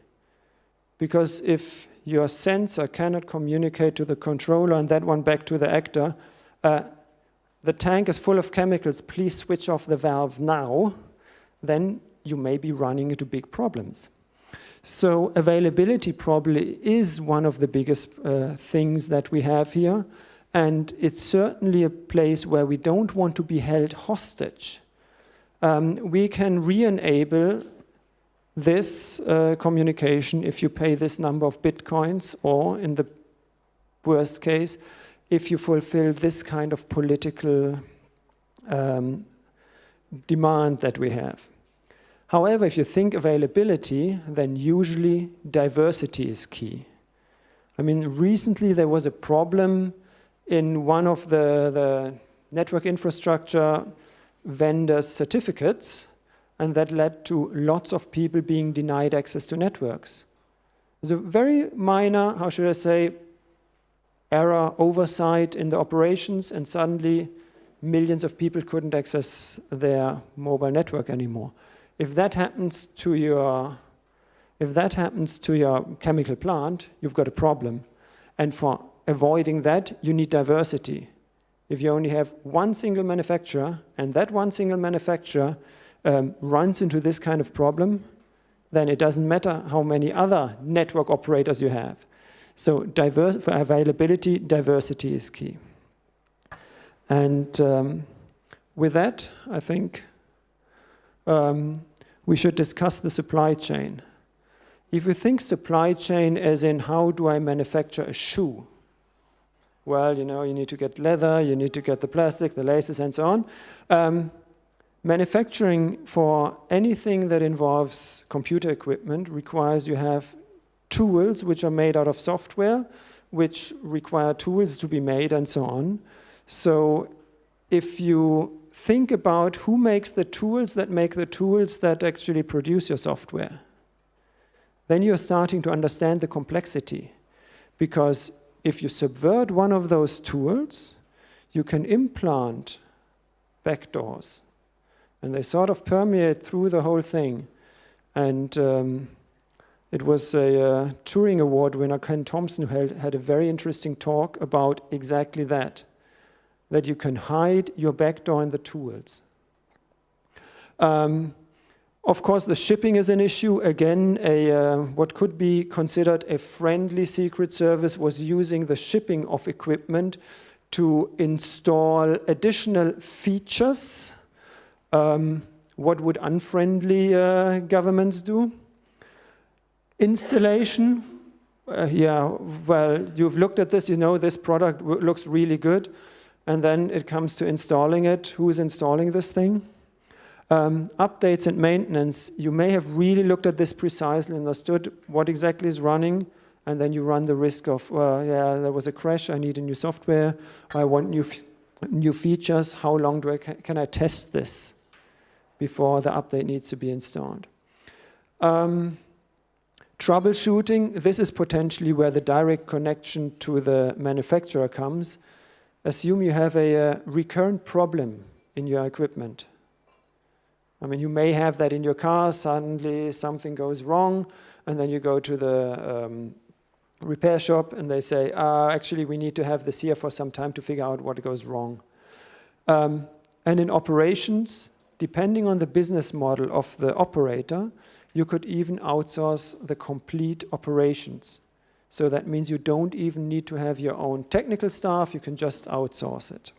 S7: Because if your sensor cannot communicate to the controller and that one back to the actor, the tank is full of chemicals, please switch off the valve now, then you may be running into big problems. So availability probably is one of the biggest things that we have here. And it's certainly a place where we don't want to be held hostage. We can re-enable this communication if you pay this number of bitcoins, or in the worst case, if you fulfill this kind of political demand that we have. However, if you think availability, then usually diversity is key. I mean, recently there was a problem in one of the network infrastructure vendors' certificates, and that led to lots of people being denied access to networks. It's a very minor, how should I say, error, oversight in the operations, and suddenly millions of people couldn't access their mobile network anymore. If that happens to your chemical plant, you've got a problem. And for avoiding that, you need diversity. If you only have one single manufacturer, and that one single manufacturer runs into this kind of problem, then it doesn't matter how many other network operators you have. So for availability, diversity is key. And with that, I think we should discuss the supply chain. If you think supply chain as in how do I manufacture a shoe, well, you know, you need to get leather, you need to get the plastic, the laces, and so on. Manufacturing for anything that involves computer equipment requires you have tools which are made out of software, which require tools to be made, and so on. So if you think about who makes the tools that actually produce your software, then you're starting to understand the complexity. Because if you subvert one of those tools, you can implant backdoors. And they sort of permeate through the whole thing. And it was a Turing Award winner, Ken Thompson, who had a very interesting talk about exactly that that you can hide your backdoor in the tools. Of course, the shipping is an issue. Again, what could be considered a friendly secret service was using the shipping of equipment to install additional features. What would unfriendly governments do? Installation. Well, you've looked at this, you know this product looks really good, and then it comes to installing it. Who's installing this thing? Updates and maintenance. You may have really looked at this precisely, understood what exactly is running, and then you run the risk of, there was a crash, I need a new software, I want new features, how long can I test this before the update needs to be installed? Troubleshooting, this is potentially where the direct connection to the manufacturer comes. Assume you have a recurrent problem in your equipment. I mean, you may have that in your car, suddenly something goes wrong, and then you go to the repair shop and they say, actually we need to have this here for some time to figure out what goes wrong. And in operations, depending on the business model of the operator, you could even outsource the complete operations. So that means you don't even need to have your own technical staff, you can just outsource it.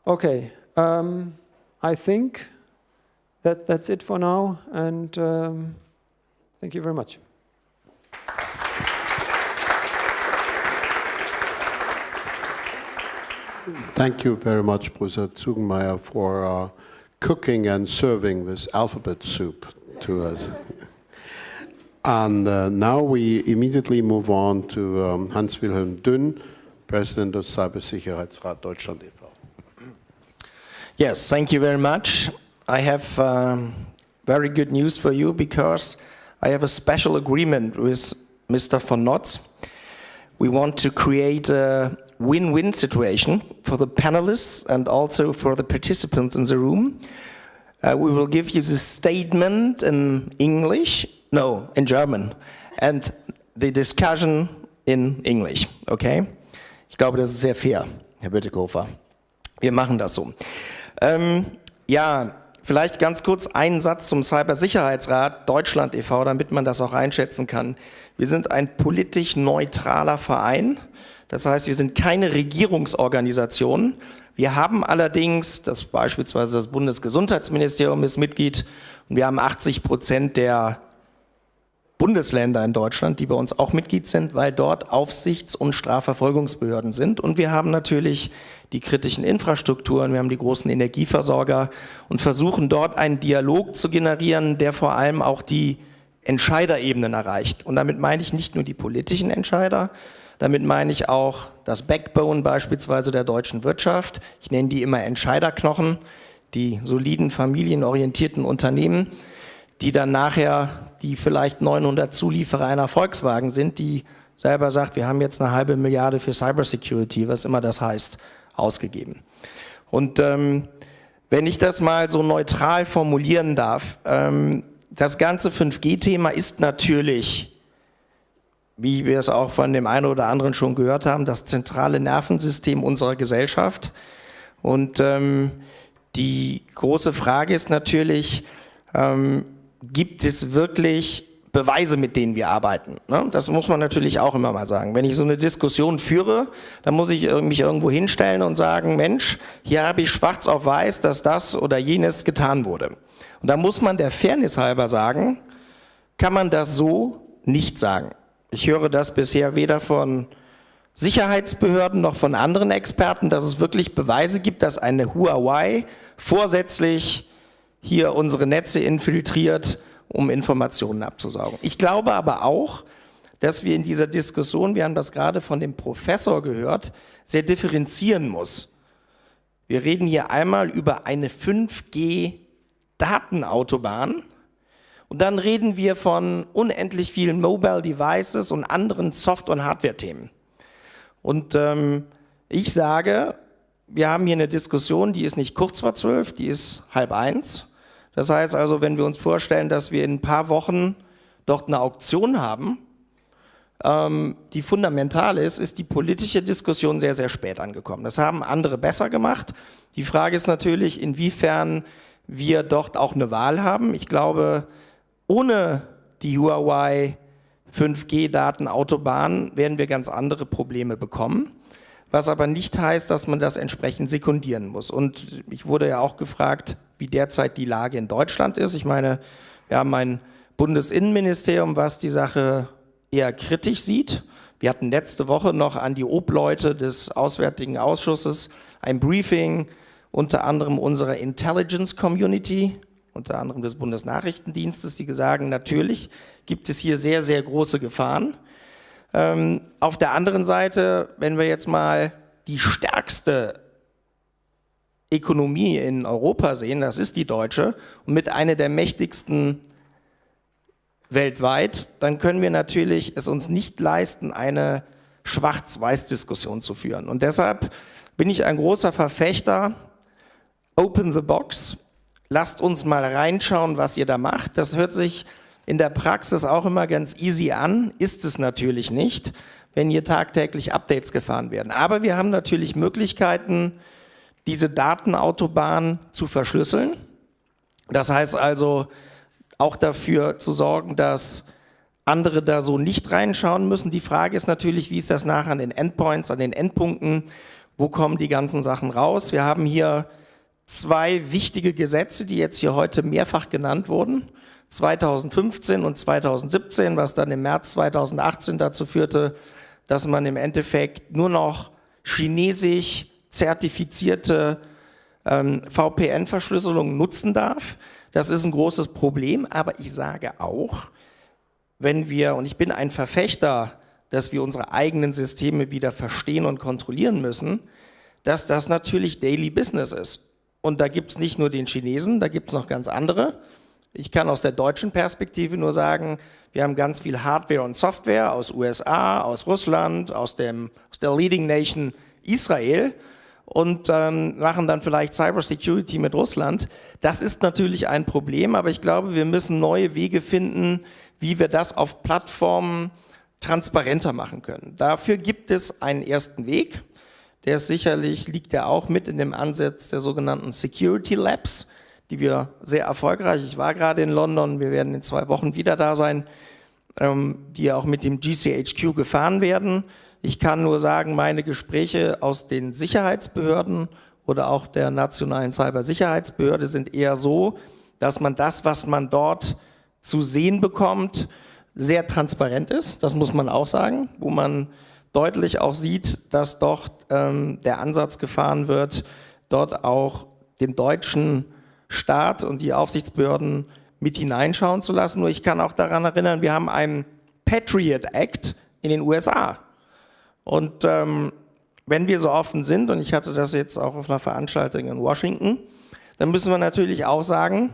S7: Okay, I think that's it for now, and thank you very much.
S1: Thank you very much, Professor Zugenmeier, for cooking and serving this alphabet soup to us. And now we immediately move on to Hans-Wilhelm Dünn, President of Cybersicherheitsrat Deutschland e.V.
S8: Yes, thank you very much. I have very good news for you because I have a special agreement with Mr. von Notz. We want to create a win-win situation for the panelists and also for the participants in the room. We will give you the statement in English, no, in German, and the discussion in English, okay? Ich glaube, das ist sehr fair, Herr Bütikofer. Wir machen das so. Ja, vielleicht ganz kurz einen Satz zum Cybersicherheitsrat Deutschland e.V., damit man das auch einschätzen kann. Wir sind ein politisch neutraler Verein. Das heißt, wir sind keine Regierungsorganisation. Wir haben allerdings, beispielsweise das Bundesgesundheitsministerium ist Mitglied, und wir haben 80% der Bundesländer in Deutschland, die bei uns auch Mitglied sind, weil dort Aufsichts- und Strafverfolgungsbehörden sind. Und wir haben natürlich die kritischen Infrastrukturen, wir haben die großen Energieversorger und versuchen dort einen Dialog zu generieren, der vor allem auch die Entscheiderebenen erreicht. Und damit meine ich nicht nur die politischen Entscheider, damit meine ich auch das Backbone beispielsweise der deutschen Wirtschaft. Ich nenne die immer Entscheiderknochen, die soliden, familienorientierten Unternehmen, die dann nachher die vielleicht 900 Zulieferer einer Volkswagen sind, die selber sagt, wir haben jetzt 1,5 Milliarde für Cybersecurity, was immer das heißt, ausgegeben. Und wenn ich das mal so neutral formulieren darf, das ganze 5G-Thema ist natürlich, wie wir es auch von dem einen oder anderen schon gehört haben, das zentrale Nervensystem unserer Gesellschaft. Und die große Frage ist natürlich, gibt es wirklich Beweise, mit denen wir arbeiten? Ne? Das muss man natürlich auch immer mal sagen. Wenn ich so eine Diskussion führe, dann muss ich mich irgendwo hinstellen und sagen, Mensch, hier habe ich schwarz auf weiß, dass das oder jenes getan wurde. Und da muss man der Fairness halber sagen, kann man das so nicht sagen. Ich höre das bisher weder von Sicherheitsbehörden noch von anderen Experten, dass es wirklich Beweise gibt, dass eine Huawei vorsätzlich hier unsere Netze infiltriert, um Informationen abzusaugen. Ich glaube aber auch, dass wir in dieser Diskussion, wir haben das gerade von dem Professor gehört, sehr differenzieren muss. Wir reden hier einmal über eine 5G-Datenautobahn und dann reden wir von unendlich vielen Mobile Devices und anderen Soft- und Hardware-Themen. Und ich sage, wir haben hier eine Diskussion, die ist nicht kurz vor 12, die ist 12:30. Das heißt also, wenn wir uns vorstellen, dass wir in ein paar Wochen dort eine Auktion haben, die fundamental ist die politische Diskussion sehr, sehr spät angekommen. Das haben andere besser gemacht. Die Frage ist natürlich, inwiefern wir dort auch eine Wahl haben. Ich glaube, ohne die Huawei 5G-Datenautobahn werden wir ganz andere Probleme bekommen, was aber nicht heißt, dass man das entsprechend sekundieren muss. Und ich wurde ja auch gefragt, wie derzeit die Lage in Deutschland ist. Ich meine, wir haben ein Bundesinnenministerium, was die Sache eher kritisch sieht. Wir hatten letzte Woche noch an die Obleute des Auswärtigen Ausschusses ein Briefing, unter anderem unserer Intelligence Community, unter anderem des Bundesnachrichtendienstes, die sagen, natürlich gibt es hier sehr, sehr große Gefahren. Auf der anderen Seite, wenn wir jetzt mal die stärkste Ökonomie in Europa sehen, das ist die deutsche, und mit einer der mächtigsten weltweit, dann können wir natürlich es uns nicht leisten, eine Schwarz-Weiß-Diskussion zu führen. Und deshalb bin ich ein großer Verfechter, open the box, lasst uns mal reinschauen, was ihr da macht. Das hört sich in der Praxis auch immer ganz easy an, ist es natürlich nicht, wenn hier tagtäglich Updates gefahren werden. Aber wir haben natürlich Möglichkeiten, diese Datenautobahn zu verschlüsseln. Das heißt also, auch dafür zu sorgen, dass andere da so nicht reinschauen müssen. Die Frage ist natürlich, wie ist das nachher an den Endpoints, an den Endpunkten, wo kommen die ganzen Sachen raus? Wir haben hier zwei wichtige Gesetze, die jetzt hier heute mehrfach genannt wurden, 2015 und 2017, was dann im März 2018 dazu führte, dass man im Endeffekt nur noch chinesisch zertifizierte VPN-Verschlüsselung nutzen darf. Das ist ein großes Problem, aber ich sage auch, wenn wir, und ich bin ein Verfechter, dass wir unsere eigenen Systeme wieder verstehen und kontrollieren müssen, dass das natürlich Daily Business ist. Und da gibt es nicht nur den Chinesen, da gibt es noch ganz andere. Ich kann aus der deutschen Perspektive nur sagen, wir haben ganz viel Hardware und Software aus USA, aus Russland, aus der Leading Nation Israel und machen dann vielleicht Cybersecurity mit Russland. Das ist natürlich ein Problem, aber ich glaube, wir müssen neue Wege finden, wie wir das auf Plattformen transparenter machen können. Dafür gibt es einen ersten Weg, der ist sicherlich, liegt ja auch mit in dem Ansatz der sogenannten Security Labs, die wir sehr erfolgreich, ich war gerade in London, wir werden in 2 Wochen wieder da sein, die ja auch mit dem GCHQ gefahren werden. Ich kann nur sagen, meine Gespräche aus den Sicherheitsbehörden oder auch der nationalen Cybersicherheitsbehörde sind eher so, dass man das, was man dort zu sehen bekommt, sehr transparent ist, das muss man auch sagen, wo man deutlich auch sieht, dass dort der Ansatz gefahren wird, dort auch den deutschen Staat und die Aufsichtsbehörden mit hineinschauen zu lassen. Nur ich kann auch daran erinnern, wir haben einen Patriot Act in den USA. Und wenn wir so offen sind, und ich hatte das jetzt auch auf einer Veranstaltung in Washington, dann müssen wir natürlich auch sagen,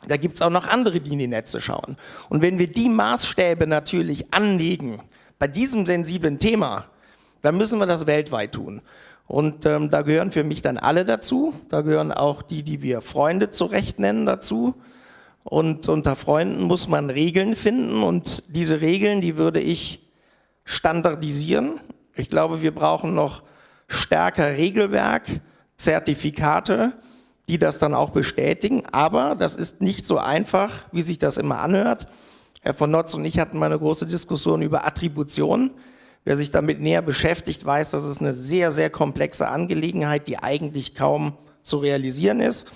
S8: da gibt es auch noch andere, die in die Netze schauen. Und wenn wir die Maßstäbe natürlich anlegen, bei diesem sensiblen Thema, dann müssen wir das weltweit tun. Und da gehören für mich dann alle dazu. Da gehören auch die, die wir Freunde zu Recht nennen, dazu. Und unter Freunden muss man Regeln finden. Und diese Regeln, die würde ich standardisieren. Ich glaube, wir brauchen noch stärker Regelwerk, Zertifikate, die das dann auch bestätigen. Aber das ist nicht so einfach, wie sich das immer anhört. Herr von Notz und ich hatten mal eine große Diskussion über Attribution. Wer sich damit näher beschäftigt, weiß, dass es eine sehr, sehr komplexe Angelegenheit, die eigentlich kaum zu realisieren ist.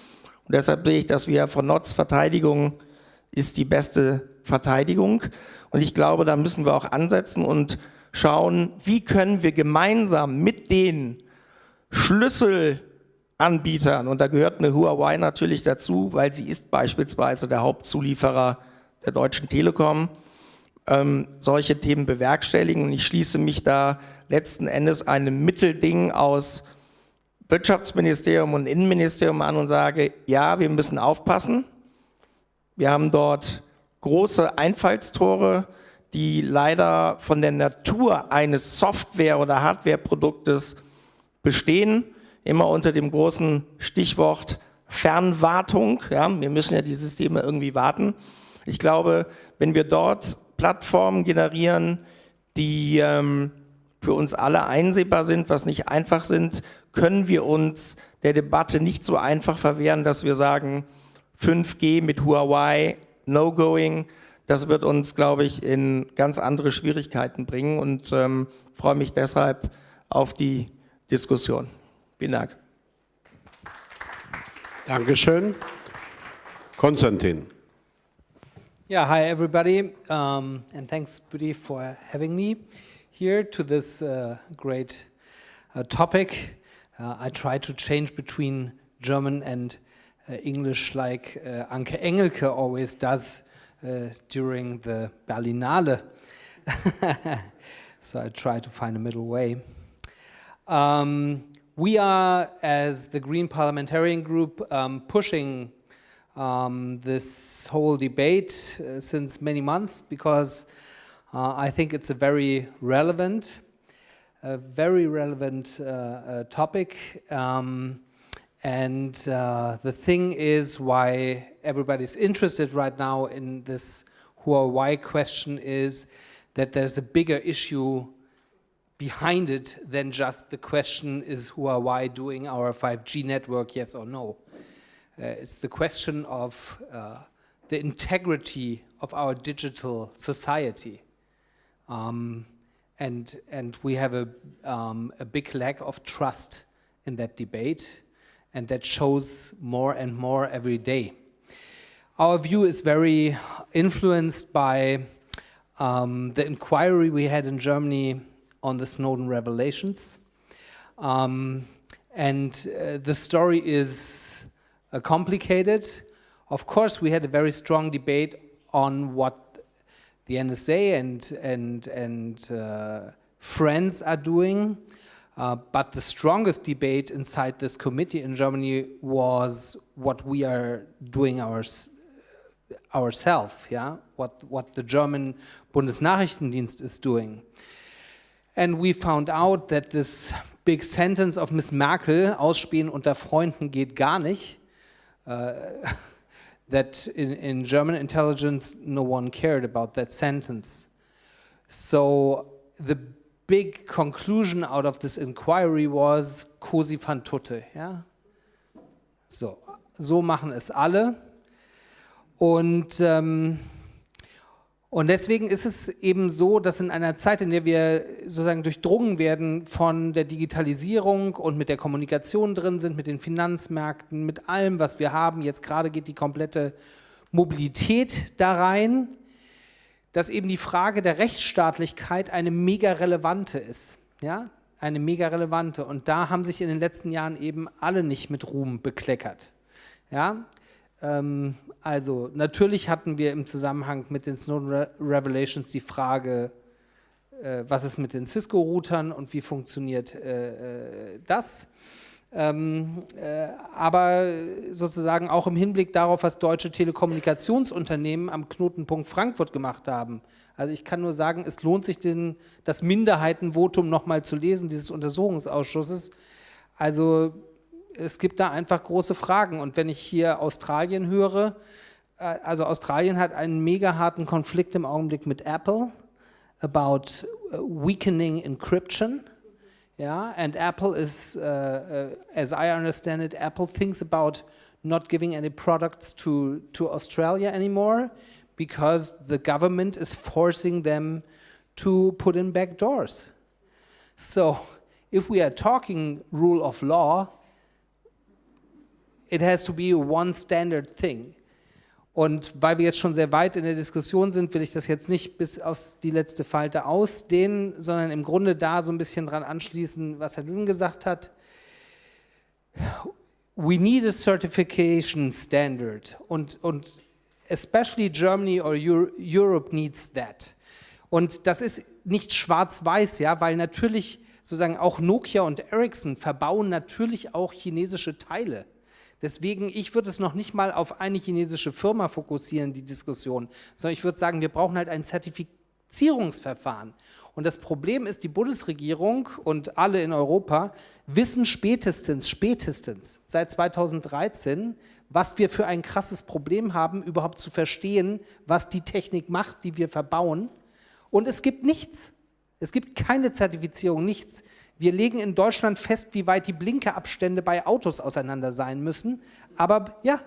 S8: Und deshalb sehe ich, dass Herr von Notz Verteidigung ist die beste Verteidigung. Und ich glaube, da müssen wir auch ansetzen und schauen, wie können wir gemeinsam mit den Schlüsselanbietern, und da gehört eine Huawei natürlich dazu, weil sie ist beispielsweise der Hauptzulieferer der Deutschen Telekom, solche Themen bewerkstelligen. Und ich schließe mich da letzten Endes einem Mittelding aus Wirtschaftsministerium und Innenministerium an und sage, ja, wir müssen aufpassen. Wir haben dort große Einfallstore, die leider von der Natur eines Software- oder Hardwareproduktes bestehen, immer unter dem großen Stichwort Fernwartung. Ja, wir müssen ja die Systeme irgendwie warten. Ich glaube, wenn wir dort Plattformen generieren, die für uns alle einsehbar sind, was nicht einfach sind, können wir uns der Debatte nicht so einfach verwehren, dass wir sagen, 5G mit Huawei, No-Going, das wird uns, glaube ich, in ganz andere Schwierigkeiten bringen und freue mich deshalb auf die Diskussion. Vielen Dank.
S1: Dankeschön. Konstantin.
S9: Yeah, hi everybody, and thanks Buddy for having me here to this great topic. I try to change between German and English like Anke Engelke always does during the Berlinale. So I try to find a middle way. We are, as the Green Parliamentarian Group, pushing this whole debate since many months because I think it's a very relevant topic. And the thing is why everybody's interested right now in this Huawei question is that there's a bigger issue behind it than just the question, is Huawei doing our 5G network, yes or no? It's the question of the integrity of our digital society. And we have a big lack of trust in that debate, and that shows more and more every day. Our view is very influenced by the inquiry we had in Germany on the Snowden revelations. And the story is complicated. Of course, we had a very strong debate on what the NSA and friends are doing. But the strongest debate inside this committee in Germany was what we are doing ourselves, yeah? What the German Bundesnachrichtendienst is doing. And we found out that this big sentence of Miss Merkel, Ausspähen unter Freunden geht gar nicht, that in German intelligence, no one cared about that sentence. So the big conclusion out of this inquiry was Cosi fan tutte, ja? So machen es alle. Und deswegen ist es eben so, dass in einer Zeit, in der wir sozusagen durchdrungen werden von der Digitalisierung und mit der Kommunikation drin sind, mit den Finanzmärkten, mit allem, was wir haben, jetzt gerade geht die komplette Mobilität da rein, dass eben die Frage der Rechtsstaatlichkeit eine mega relevante ist. Ja? Eine mega relevante. Und da haben sich in den letzten Jahren eben alle nicht mit Ruhm bekleckert. Ja? Also natürlich hatten wir im Zusammenhang mit den Snowden Revelations die Frage, was ist mit den Cisco-Routern und wie funktioniert das? Aber sozusagen auch im Hinblick darauf, was deutsche Telekommunikationsunternehmen am Knotenpunkt Frankfurt gemacht haben. Also ich kann nur sagen, es lohnt sich, das Minderheitenvotum nochmal zu lesen, dieses Untersuchungsausschusses. Also es gibt da einfach große Fragen. Und wenn ich hier Australien höre, also Australien hat einen mega harten Konflikt im Augenblick mit Apple about weakening encryption. Yeah, and Apple is, as I understand it, Apple thinks about not giving any products to Australia anymore because the government is forcing them to put in back doors. So if we are talking rule of law, it has to be a one standard thing. Und weil wir jetzt schon sehr weit in der Diskussion sind, will ich das jetzt nicht bis auf die letzte Falte ausdehnen, sondern im Grunde da so ein bisschen dran anschließen, was Herr Lünen gesagt hat. We need a certification standard und especially Germany or Europe needs that. Und das ist nicht schwarz-weiß, ja, weil natürlich sozusagen auch Nokia und Ericsson verbauen natürlich auch chinesische Teile. Deswegen, ich würde es noch nicht mal auf eine chinesische Firma fokussieren, die Diskussion, sondern ich würde sagen, wir brauchen halt ein Zertifizierungsverfahren. Und das Problem ist, die Bundesregierung und alle in Europa wissen spätestens seit 2013, was wir für ein krasses Problem haben, überhaupt zu verstehen, was die Technik macht, die wir verbauen. Und es gibt nichts. Es gibt keine Zertifizierung, nichts. Wir legen in Deutschland fest, wie weit die Blinkerabstände bei Autos auseinander sein müssen. Aber ja,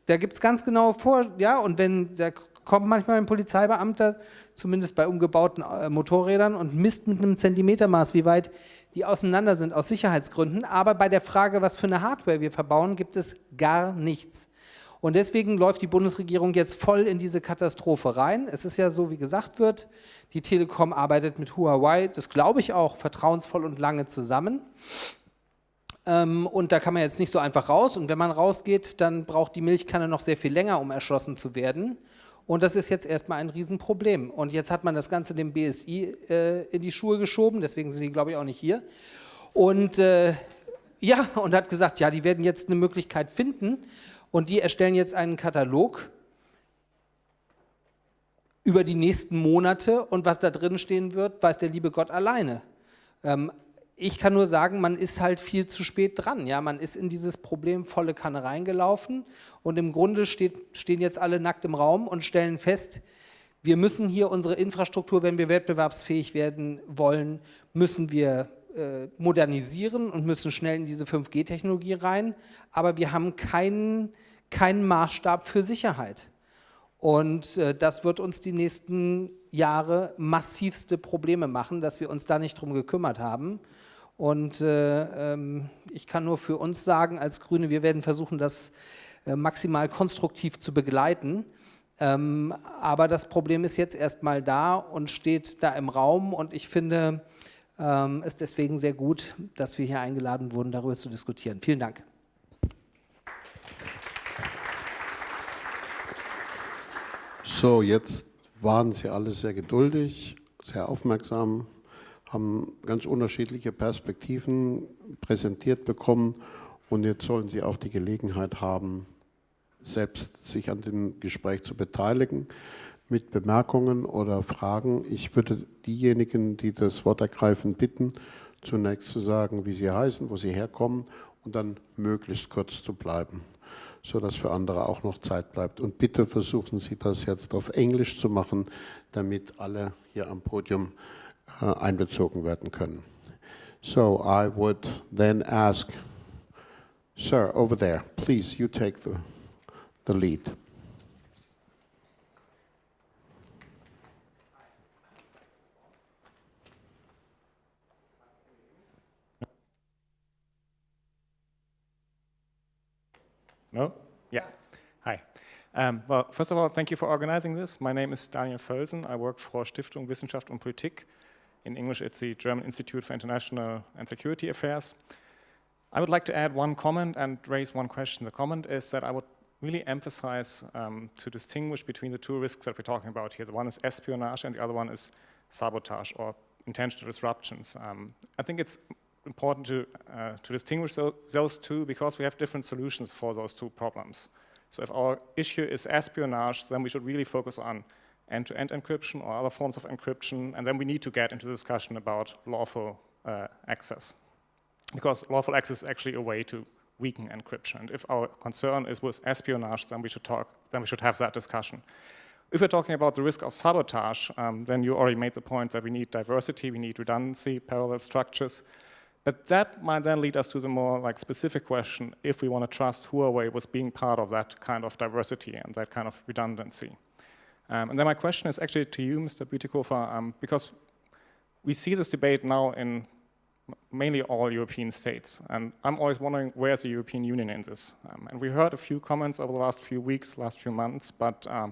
S9: da gibt es ganz genaue ja, und da kommt manchmal ein Polizeibeamter, zumindest bei umgebauten Motorrädern, und misst mit einem Zentimetermaß, wie weit die auseinander sind, aus Sicherheitsgründen. Aber bei der Frage, was für eine Hardware wir verbauen, gibt es gar nichts. Und deswegen läuft die Bundesregierung jetzt voll in diese Katastrophe rein. Es ist ja so, wie gesagt wird, die Telekom arbeitet mit Huawei, das glaube ich auch, vertrauensvoll und lange zusammen. Und da kann man jetzt nicht so einfach raus. Und wenn man rausgeht, dann braucht die Milchkanne noch sehr viel länger, um erschlossen zu werden. Und das ist jetzt erstmal ein Riesenproblem. Und jetzt hat man das Ganze dem BSI in die Schuhe geschoben, deswegen sind die, glaube ich, auch nicht hier. Und ja, und hat gesagt, ja, die werden jetzt eine Möglichkeit finden. Und die erstellen jetzt einen Katalog über die nächsten Monate. Und was da drin stehen wird, weiß der liebe Gott alleine. Ich kann nur sagen, man ist halt viel zu spät dran. Ja? Man ist in dieses Problem volle Kanne reingelaufen. Und im Grunde stehen jetzt alle nackt im Raum und stellen fest, wir müssen hier unsere Infrastruktur, wenn wir wettbewerbsfähig werden wollen, müssen wir modernisieren und müssen schnell in diese 5G-Technologie rein. Aber wir haben keinen Maßstab für Sicherheit. Und das wird uns die nächsten Jahre massivste Probleme machen, dass wir uns da nicht drum gekümmert haben. Und ich kann nur für uns sagen, als Grüne, wir werden versuchen, das maximal konstruktiv zu begleiten. Aber das Problem ist jetzt erstmal da und steht da im Raum. Und ich finde es deswegen sehr gut, dass wir hier eingeladen wurden, darüber zu diskutieren. Vielen Dank.
S1: So, jetzt waren Sie alle sehr geduldig, sehr aufmerksam, haben ganz unterschiedliche Perspektiven präsentiert bekommen und jetzt sollen Sie auch die Gelegenheit haben, selbst sich an dem Gespräch zu beteiligen mit Bemerkungen oder Fragen. Ich würde diejenigen, die das Wort ergreifen, bitten, zunächst zu sagen, wie sie heißen, wo sie herkommen und dann möglichst kurz zu bleiben, sodass für andere auch noch Zeit bleibt. Und bitte versuchen Sie das jetzt auf Englisch zu machen, damit alle hier am Podium einbezogen werden können. So, I would then ask, sir, over there, please, you take the lead.
S10: No? Yeah. Hi. Well, first of all, thank you for organizing this. My name is Daniel Völsen. I work for Stiftung Wissenschaft und Politik. In English, it's the German Institute for International and Security Affairs. I would like to add one comment and raise one question. The comment is that I would really emphasize to distinguish between the two risks that we're talking about here. The one is espionage and the other one is sabotage or intentional disruptions. I think it's important to distinguish those two because we have different solutions for those two problems. So if our issue is espionage, then we should really focus on end-to-end encryption or other forms of encryption, and then we need to get into the discussion about lawful access. Because lawful access is actually a way to weaken encryption. And if our concern is with espionage, then we should have that discussion. If we're talking about the risk of sabotage, then you already made the point that we need diversity, we need redundancy, parallel structures. But that might then lead us to the more specific question if we want to trust Huawei with being part of that kind of diversity and that kind of redundancy. And then my question is actually to you, Mr. Bütikofer, because we see this debate now in mainly all European states. And I'm always wondering, where's the European Union in this? And we heard a few comments over the last few weeks, last few months, but I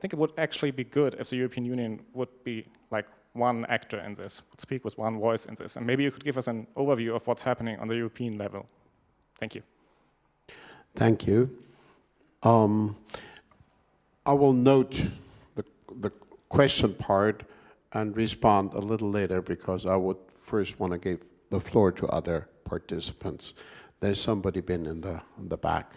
S10: think it would actually be good if the European Union would be like one actor in this, would speak with one voice in this. And maybe you could give us an overview of what's happening on the European level. Thank you.
S1: Thank you. I will note the question part and respond a little later because I would first want to give the floor to other participants. There's somebody been in the back.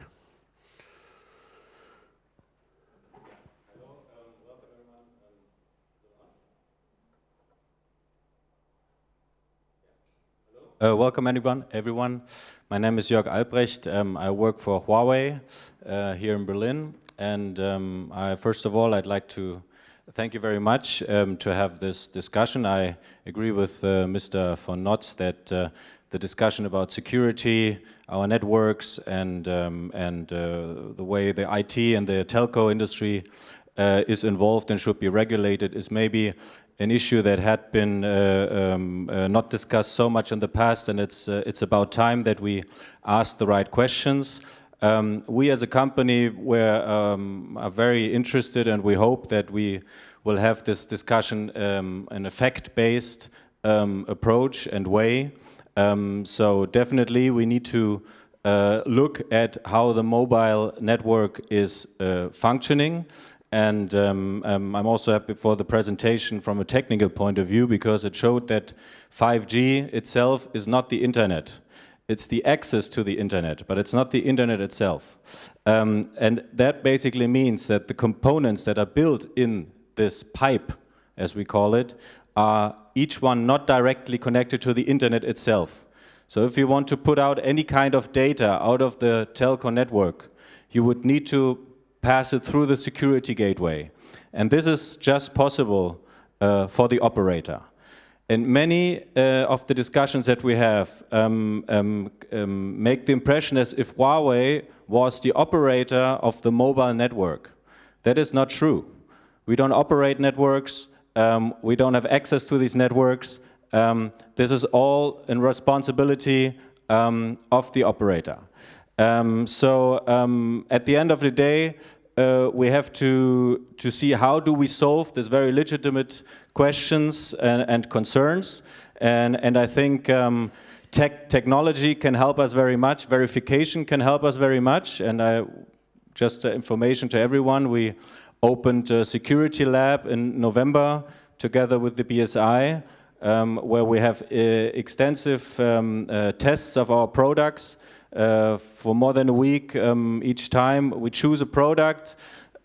S11: Welcome everyone. My name is Jörg Albrecht. I work for Huawei here in Berlin. And first of all, I'd like to Thank you very much to have this discussion. I agree with Mr. von Notz that the discussion about security, our networks, and the way the IT and the telco industry is involved and should be regulated is maybe an issue that had been not discussed so much in the past, and it's about time that we ask the right questions. We as a company are very interested, and we hope that we will have this discussion an effect-based approach and way. So definitely we need to look at how the mobile network is functioning. And I'm also happy for the presentation from a technical point of view, because it showed that 5G itself is not the internet. It's the access to the internet, but it's not the internet itself. And that basically means that the components that are built in this pipe, as we call it, are each one not directly connected to the internet itself. So if you want to put out any kind of data out of the telco network, you would need to pass it through the security gateway. And this is just possible for the operator. And many of the discussions that we have make the impression as if Huawei was the operator of the mobile network. That is not true. We don't operate networks. We don't have access to these networks. This is all in responsibility of the operator. So at the end of the day, we have to see how do we solve these very legitimate questions and concerns. And I think technology can help us very much. Verification can help us very much. And just information to everyone, we opened a security lab in November together with the BSI, where we have extensive tests of our products. For more than a week each time. We choose a product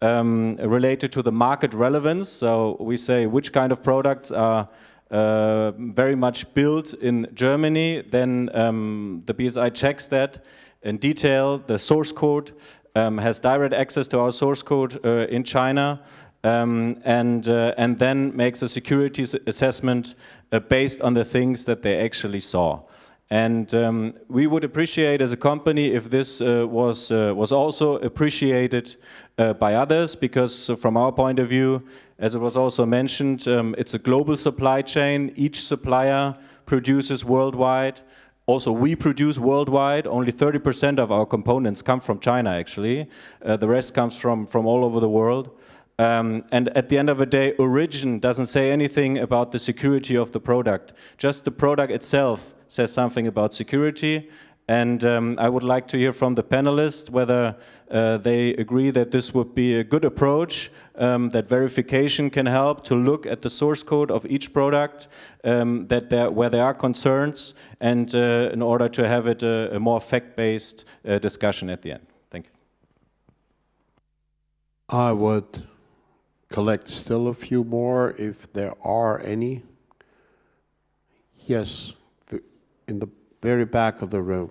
S11: related to the market relevance. So we say which kind of products are very much built in Germany. Then the BSI checks that in detail. The source code has direct access to our source code in China. And then makes a security assessment based on the things that they actually saw. And we would appreciate as a company if this was also appreciated by others, because from our point of view, as it was also mentioned, it's a global supply chain. Each supplier produces worldwide. Also, we produce worldwide. Only 30% of our components come from China, actually. The rest comes from all over the world. And at the end of the day, origin doesn't say anything about the security of the product. Just the product itself says something about security. And I would like to hear from the panelists whether they agree that this would be a good approach, that verification can help to look at the source code of each product, where there are concerns, and in order to have it a more fact-based discussion at the end. Thank you.
S1: I would collect still a few more if there are any. Yes, in the very back of the room.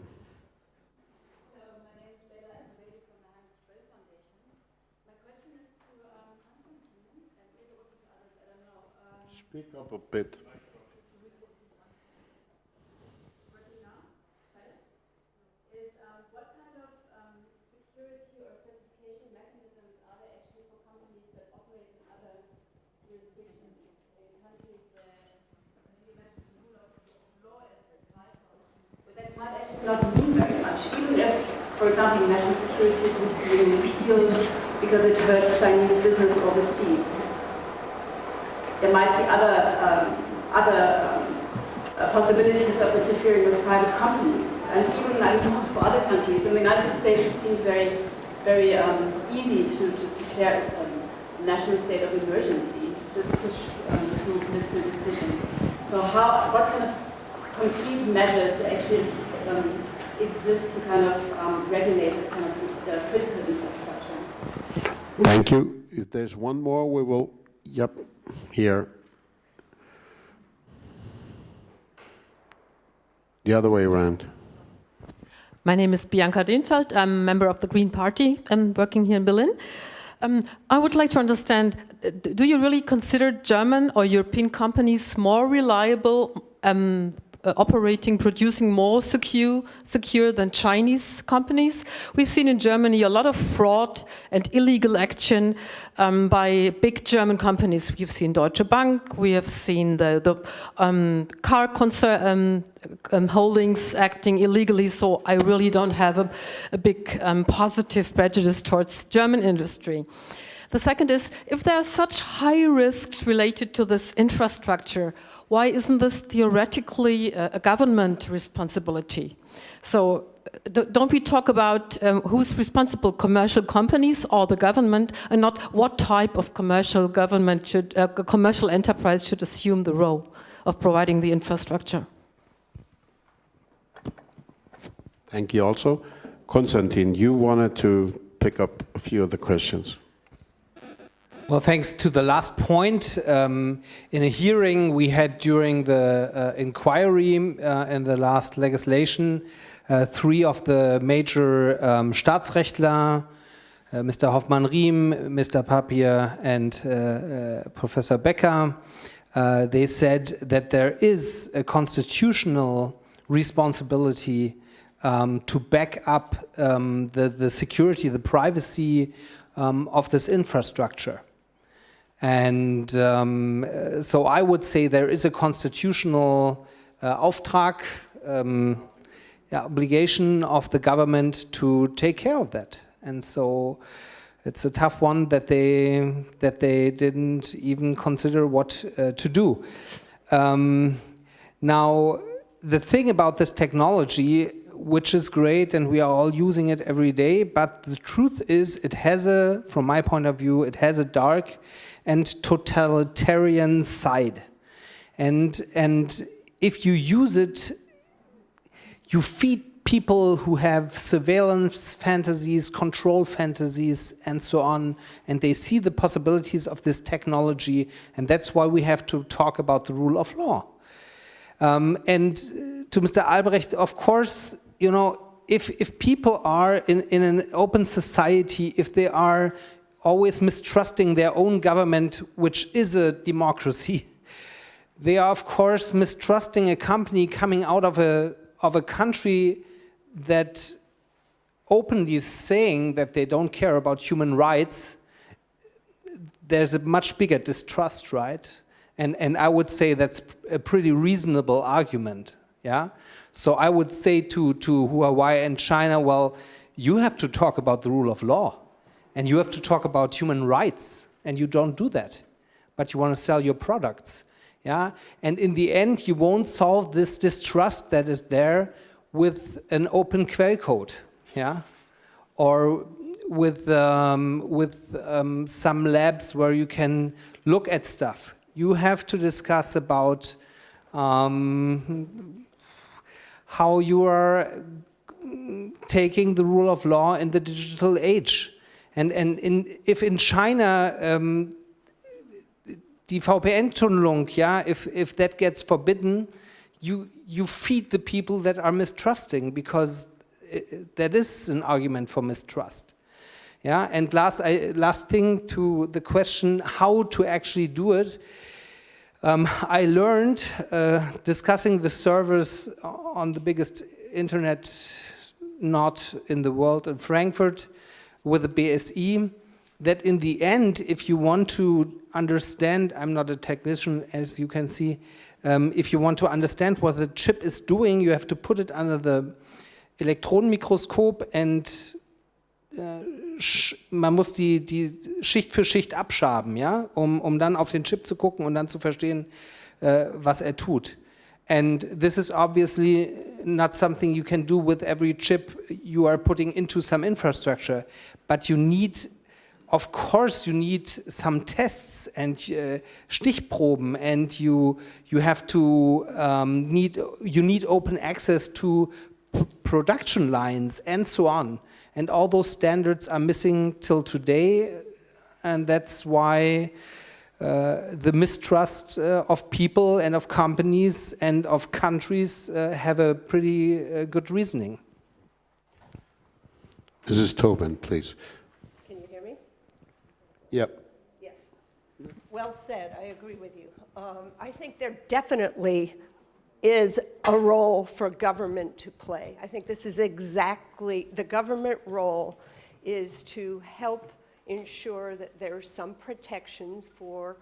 S1: Speak up a bit.
S6: What kind of security or certification mechanisms are there actually for companies that operate in other jurisdictions, in countries where you mentioned the rule of law is vital? But that might actually not mean very much, even if, for example, national security would be repealed because it hurts Chinese business overseas. There might be other possibilities of interfering with private companies, and even for other countries. In the United States, it seems very, very easy to just declare a national state of emergency, to just push through political decision. So, what kind of concrete measures do actually exist to kind of regulate the kind of critical infrastructure?
S1: Thank you. If there's one more, we will. Yep. Here. The other way around.
S12: My name is Bianca Denfeld. I'm a member of the Green Party. I'm working here in Berlin. I would like to understand, do you really consider German or European companies more reliable, operating, producing more secure than Chinese companies? We've seen in Germany a lot of fraud and illegal action by big German companies. We've seen Deutsche Bank, we have seen the car concern holdings acting illegally, so I really don't have a big positive prejudice towards German industry. The second is, if there are such high risks related to this infrastructure, why isn't this theoretically a government responsibility? So don't we talk about who's responsible, commercial companies or the government, and not what type of commercial government should, commercial enterprise should assume the role of providing the infrastructure?
S1: Thank you also. Konstantin, you wanted to pick up a few of the questions.
S9: Well, thanks to the last point, in a hearing we had during the inquiry in the last legislation, 3 of the major Staatsrechtler, Mr. Hoffmann-Riem, Mr. Papier, and Professor Becker, they said that there is a constitutional responsibility to back up the security, the privacy of this infrastructure. And so I would say there is a constitutional Auftrag, obligation of the government to take care of that. And so it's a tough one that they didn't even consider what to do. Now, the thing about this technology, which is great and we are all using it every day, but the truth is it has from my point of view, it has a dark and totalitarian side. And if you use it, you feed people who have surveillance fantasies, control fantasies, and so on, and they see the possibilities of this technology, and that's why we have to talk about the rule of law. And to Mr. Albrecht, of course, you know, if people are in an open society, if they are always mistrusting their own government, which is a democracy, they are of course mistrusting a company coming out of a country that openly is saying that they don't care about human rights. There's a much bigger distrust, right? And I would say that's a pretty reasonable argument, yeah? So I would say to Huawei and China, well, you have to talk about the rule of law. And you have to talk about human rights, and you don't do that. But you want to sell your products, yeah? And in the end, you won't solve this distrust that is there with an open quellcode, yeah? Or with some labs where you can look at stuff. You have to discuss about how you are taking the rule of law in the digital age. And if in China die VPN-Tunnelung, yeah, if that gets forbidden, you feed the people that are mistrusting, because that is an argument for mistrust. Yeah, and last thing to the question how to actually do it. I learned discussing the servers on the biggest internet node in the world in Frankfurt with the BSI, that in the end, if you want to understand, I'm not a technician as you can see, if you want to understand what the chip is doing, you have to put it under the Elektronenmikroskop and man muss die Schicht für Schicht abschaben, ja, um dann auf den Chip zu gucken und dann zu verstehen, was er tut. And this is obviously not something you can do with every chip you are putting into some infrastructure, but you need, of course, you need some tests and Stichproben, and you have to need open access to production lines and so on. And all those standards are missing till today, and that's why the mistrust of people and of companies and of countries have a pretty good reasoning.
S1: Mrs. Tobin, please.
S3: Can you hear me?
S1: Yep.
S3: Yes. Well said. I agree with you. I think there definitely is a role for government to play. I think this is exactly, the government role is to help ensure that there's some protections for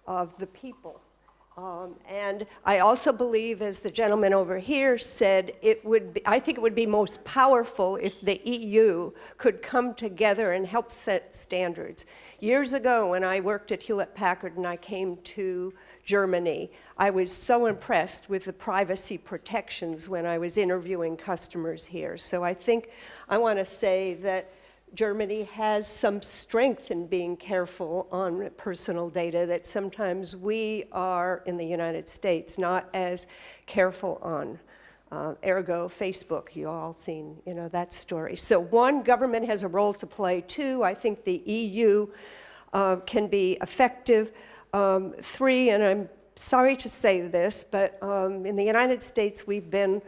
S3: of the people. And I also believe, as the gentleman over here said, I think it would be most powerful if the EU could come together and help set standards. Years ago, when I worked at Hewlett-Packard and I came to Germany, I was so impressed with the privacy protections when I was interviewing customers here. So I think I want to say that Germany has some strength in being careful on personal data that sometimes we are in the United States not as careful on. Ergo, Facebook, you all seen, that story. So one, government has a role to play. Two, I think the EU can be effective. Three, and I'm sorry to say this, but in the United States, we've been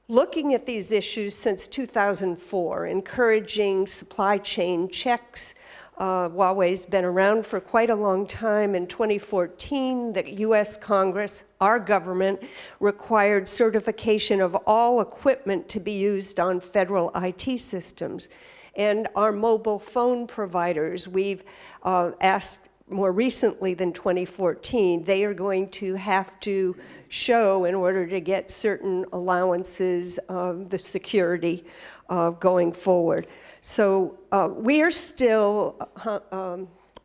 S3: looking at these issues since 2004, encouraging supply chain checks. Huawei's been around for quite a long time. In 2014, the US Congress, our government, required certification of all equipment to be used on federal IT systems. And our mobile phone providers, we've asked more recently than 2014, they are going to have to show, in order to get certain allowances, the security going forward. So we are still,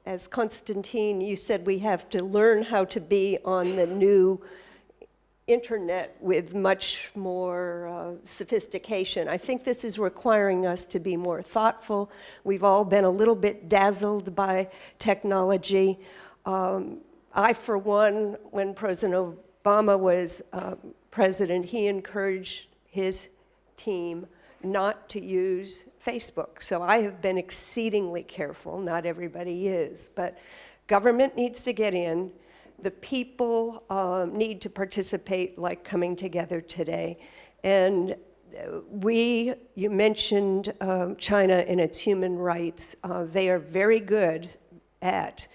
S3: as Konstantin, you said, we have to learn how to be on the new internet with much more sophistication. I think this is requiring us to be more thoughtful. We've all been a little bit dazzled by technology. I, for one, when President Obama was president, he encouraged his team not to use Facebook. So I have been exceedingly careful. Not everybody is, but government needs to get in. The people need to participate, like coming together today. And you mentioned China and its human rights. They are very good at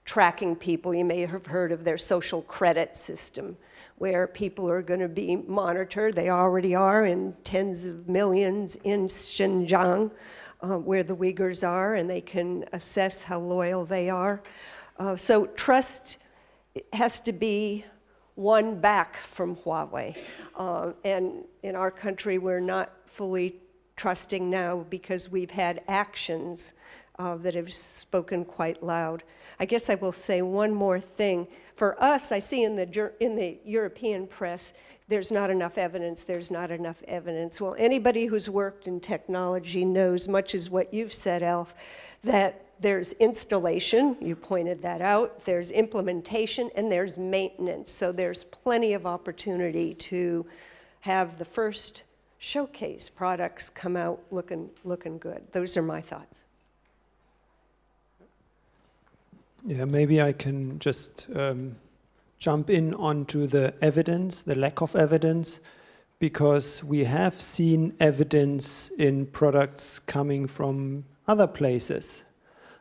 S3: tracking people. You may have heard of their social credit system, where people are going to be monitored. They already are in tens of millions in Xinjiang, where the Uyghurs are, and they can assess how loyal they are. So trust has to be won back from Huawei. And in our country, we're not fully trusting now because we've had actions that have spoken quite loud. I guess I will say one more thing. For us, I see in the European press, there's not enough evidence, there's not enough evidence. Well, anybody who's worked in technology knows, much as what you've said, Alf, that there's installation, you pointed that out, there's implementation, and there's maintenance. So there's plenty of opportunity to have the first showcase products come out looking good. Those are my thoughts.
S7: Yeah, maybe I can just jump in onto the evidence, the lack of evidence, because we have seen evidence in products coming from other places.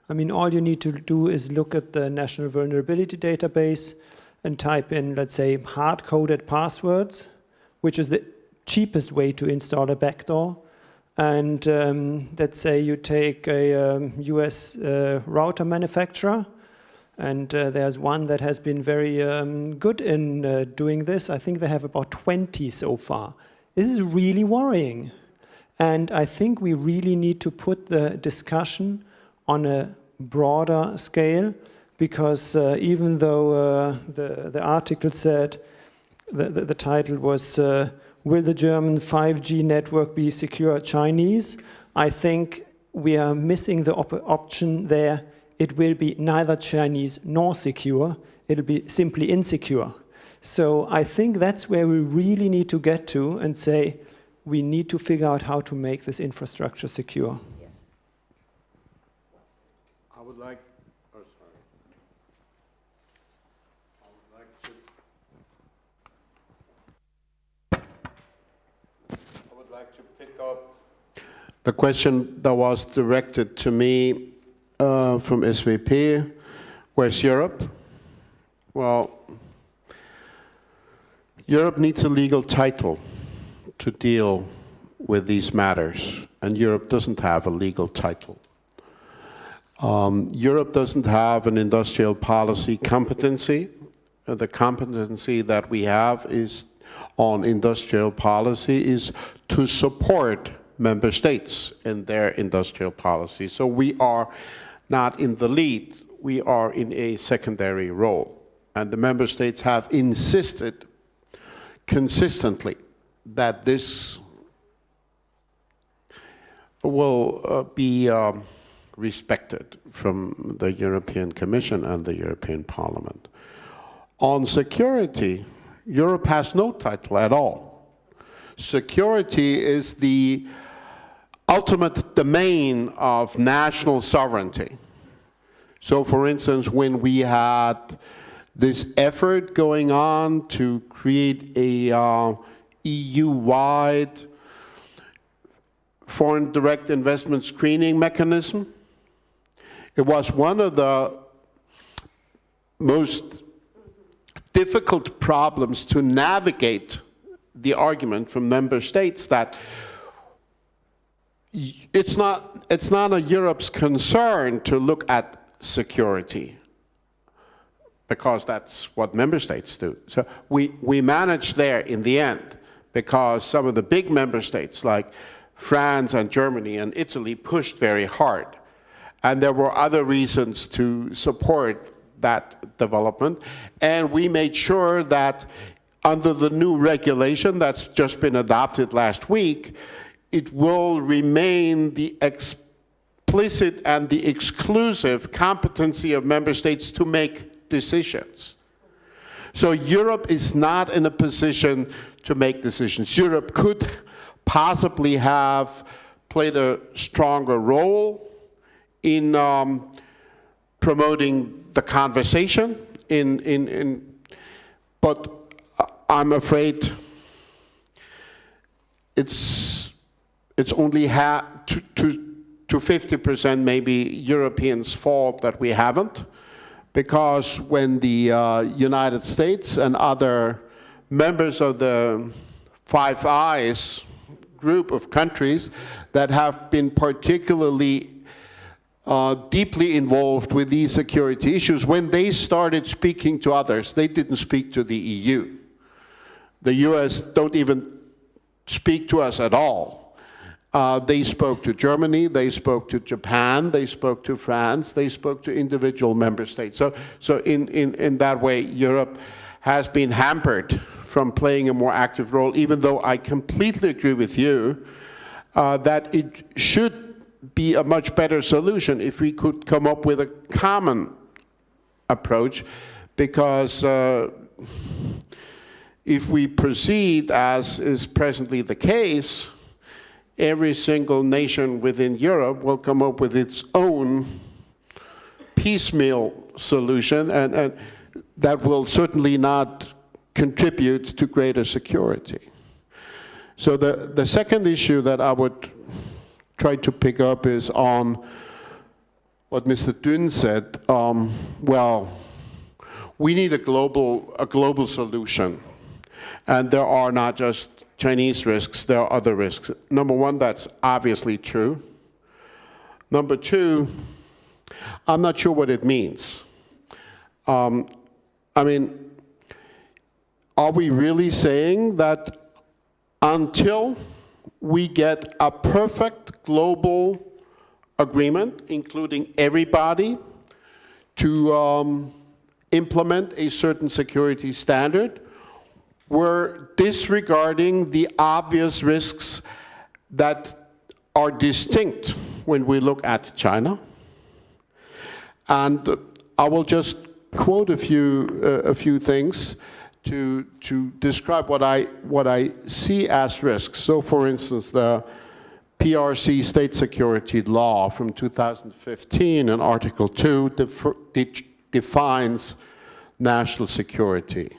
S7: I mean, all you need to do is look at the National Vulnerability Database and type in, let's say, hard-coded passwords, which is the cheapest way to install a backdoor. And let's say you take a US router manufacturer, and there's one that has been very good in doing this. I think they have about 20 so far. This is really worrying. And I think we really need to put the discussion on a broader scale, because even though the article said, the title was, will the German 5G network be secure Chinese? I think we are missing the option there. It will be neither Chinese nor secure. It'll be simply insecure. So I think that's where we really need to get to and say, we need to figure out how to make this infrastructure secure.
S1: I would like to pick up the question that was directed to me from SVP. Where's Europe? Well, Europe needs a legal title to deal with these matters, and Europe doesn't have a legal title. Europe doesn't have an industrial policy competency. The competency that we have is on industrial policy is to support member states in their industrial policy. So we are not in the lead, we are in a secondary role. And the member states have insisted consistently that this will be respected from the European Commission and the European Parliament. On security, Europe has no title at all. Security is the ultimate domain of national sovereignty. So for instance, when we had this effort going on to create a EU-wide foreign direct investment screening mechanism, it was one of the most difficult problems to navigate the argument from member states that it's not a Europe's concern to look at security, because that's what member states do. So we managed there in the end, because some of the big member states like France and Germany and Italy pushed very hard. And there were other reasons to support that development. And we made sure that under the new regulation that's just been adopted last week, it will remain the explicit and the exclusive competency of member states to make decisions. So Europe is not in a position to make decisions. Europe could possibly have played a stronger role in promoting the conversation, but I'm afraid it's only to 50% maybe Europeans' fault that we haven't, because when the United States and other members of the Five Eyes group of countries that have been particularly deeply involved with these security issues, when they started speaking to others, they didn't speak to the EU. The US don't even speak to us at all. They spoke to Germany, they spoke to Japan, they spoke to France, they spoke to individual member states. So in that way, Europe has been hampered from playing a more active role, even though I completely agree with you that it should be a much better solution if we could come up with a common approach, because if we proceed as is presently the case, every single nation within Europe will come up with its own piecemeal solution, and that will certainly not contribute to greater security. So the second issue that I would try to pick up is on what Mr. Dünn said. Well, we need a global solution, and there are not just Chinese risks, there are other risks. Number one, that's obviously true. Number two, I'm not sure what it means. I mean, are we really saying that until we get a perfect global agreement, including everybody, to implement a certain security standard, we're disregarding the obvious risks that are distinct when we look at China? And I will just quote a few things to describe what I see as risks. So for instance, the PRC state security law from 2015 in Article 2 defines national security.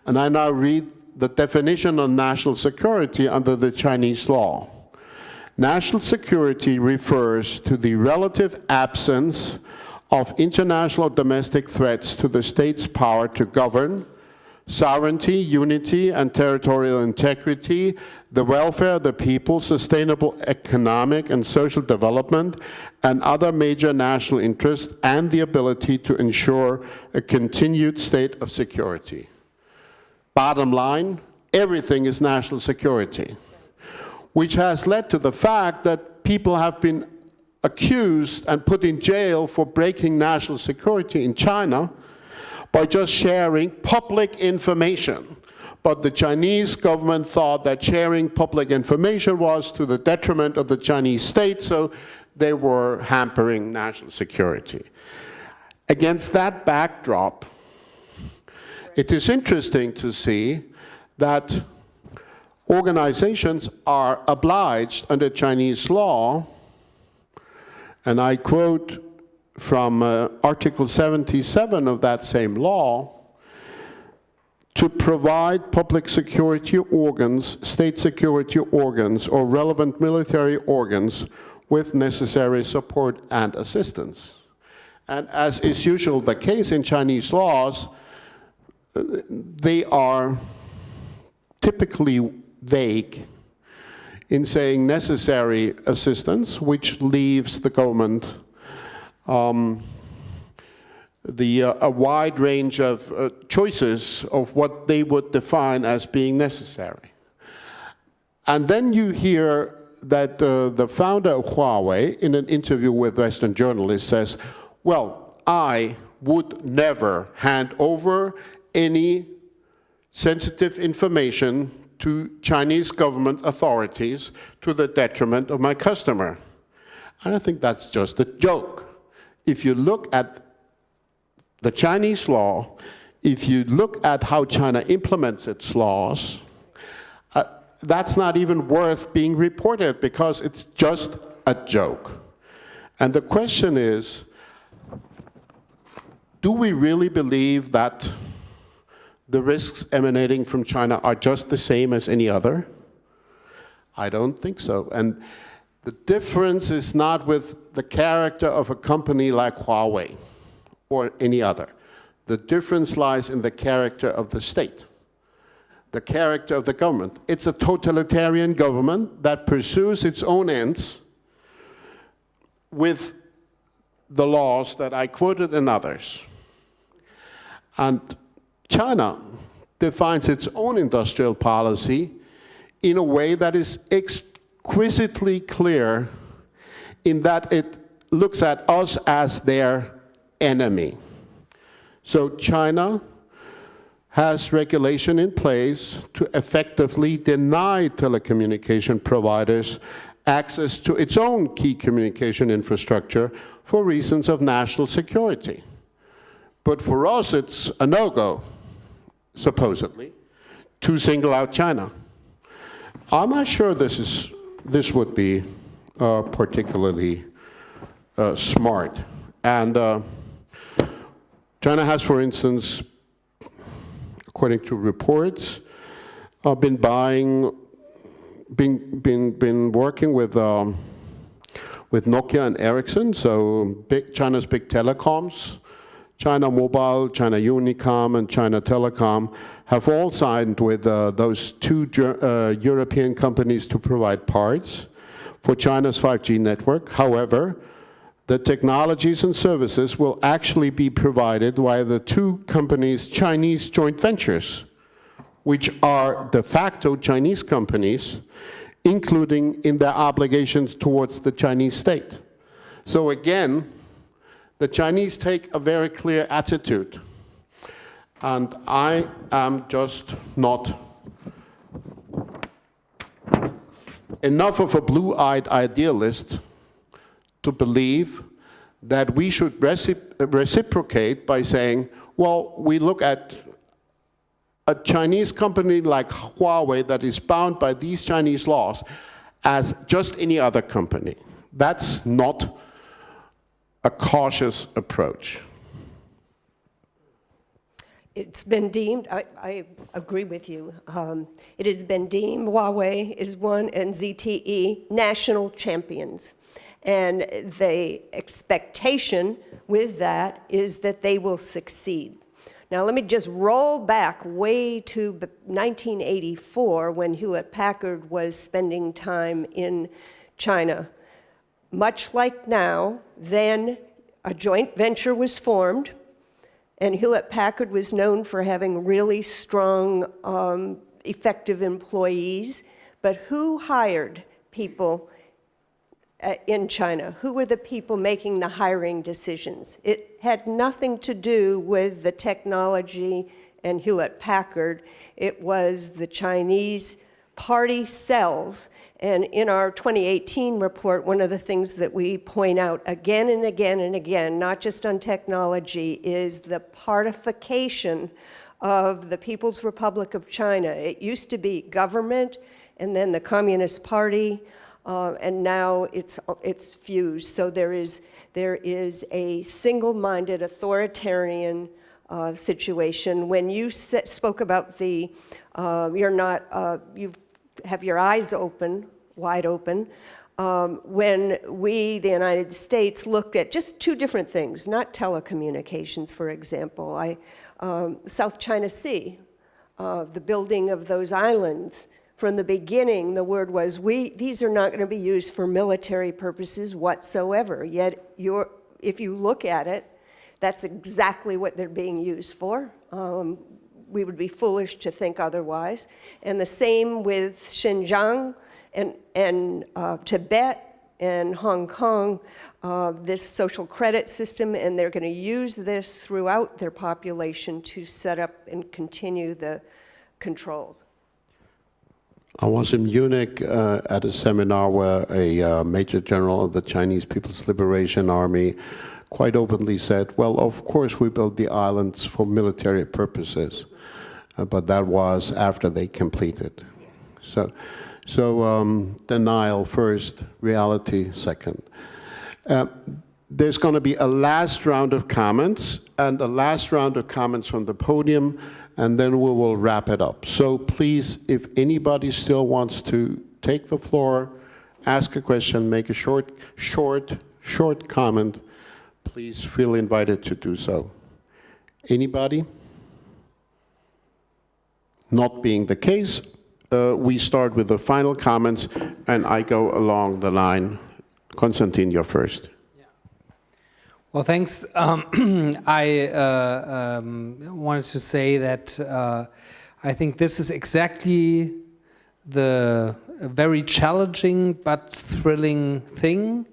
S1: And I now read the definition of national security under the Chinese law. National security refers to the relative absence of international domestic threats to the state's power to govern, sovereignty, unity, and territorial integrity, the welfare of the people, sustainable economic and social development, and other major national interests, and the ability to ensure a continued state of security. Bottom line, everything is national security, which has led to the fact that people have been accused and put in jail for breaking national security in China by just sharing public information. But the Chinese government thought that sharing public information was to the detriment of the Chinese state, so they were hampering national security. Against that backdrop, it is interesting to see that organizations are obliged under Chinese law, and I quote from Article 77 of that same law, to provide public security organs, state security organs, or relevant military organs with necessary support and assistance. And as is usually the case in Chinese laws, they are typically vague in saying necessary assistance, which leaves the government a wide range of choices of what they would define as being necessary. And then you hear that the founder of Huawei, in an interview with Western journalists, says, well, I would never hand over any sensitive information to Chinese government authorities to the detriment of my customer. And I think that's just a joke. If you look at the Chinese law, if you look at how China implements its laws, that's not even worth being reported because it's just a joke. And the question is, do we really believe that the risks emanating from China are just the same as any other? I don't think so. And the difference is not with the character of a company like Huawei or any other. The difference lies in the character of the state, the character of the government. It's a totalitarian government that pursues its own ends with the laws that I quoted and others. And China defines its own industrial policy in a way that is exquisitely clear in that it looks at us as their enemy. So China has regulation in place to effectively deny telecommunication providers access to its own key communication infrastructure for reasons of national security. But for us, it's a no-go, supposedly, to single out China. I'm not sure this would be particularly smart. And China has, for instance, according to reports, been working with Nokia and Ericsson, so China's big telecoms. China Mobile, China Unicom, and China Telecom have all signed with those two European companies to provide parts for China's 5G network. However, the technologies and services will actually be provided by the two companies' Chinese joint ventures, which are de facto Chinese companies, including in their obligations towards the Chinese state. So again, the Chinese take a very clear attitude, and I am just not enough of a blue-eyed idealist to believe that we should reciprocate by saying, well, we look at a Chinese company like Huawei that is bound by these Chinese laws as just any other company. That's not a cautious approach.
S3: it's been deemed, I agree with you, it has been deemed, Huawei is one, and ZTE, national champions. And the expectation with that is that they will succeed. Now let me just roll back way to 1984 when Hewlett-Packard was spending time in China. Much like now, then a joint venture was formed, and Hewlett-Packard was known for having really strong, effective employees. But who hired people in China? Who were the people making the hiring decisions? It had nothing to do with the technology and Hewlett-Packard. It was the Chinese party cells. And in our 2018 report, one of the things that we point out again and again and again, not just on technology, is the partification of the People's Republic of China. It used to be government and then the Communist Party, and now it's fused. So there is a single-minded authoritarian situation. When you spoke about the, you have your eyes open, wide open, when we, the United States, looked at just two different things, not telecommunications, for example. South China Sea, the building of those islands. From the beginning, the word was, these are not going to be used for military purposes whatsoever. Yet, if you look at it, that's exactly what they're being used for. We would be foolish to think otherwise. And the same with Xinjiang and Tibet and Hong Kong, this social credit system, and they're going to use this throughout their population to set up and continue the controls.
S1: I was in Munich at a seminar where a major general of the Chinese People's Liberation Army quite openly said, well, of course we built the islands for military purposes, but that was after they completed. So denial first, reality second. There's going to be a last round of comments, and a last round of comments from the podium, and then we will wrap it up. So please, if anybody still wants to take the floor, ask a question, make a short comment, please feel invited to do so. Anybody? Not being the case, we start with the final comments, and I go along the line. Konstantin, you're first.
S9: Well, thanks. I wanted to say that I think this is exactly the very challenging but thrilling thing,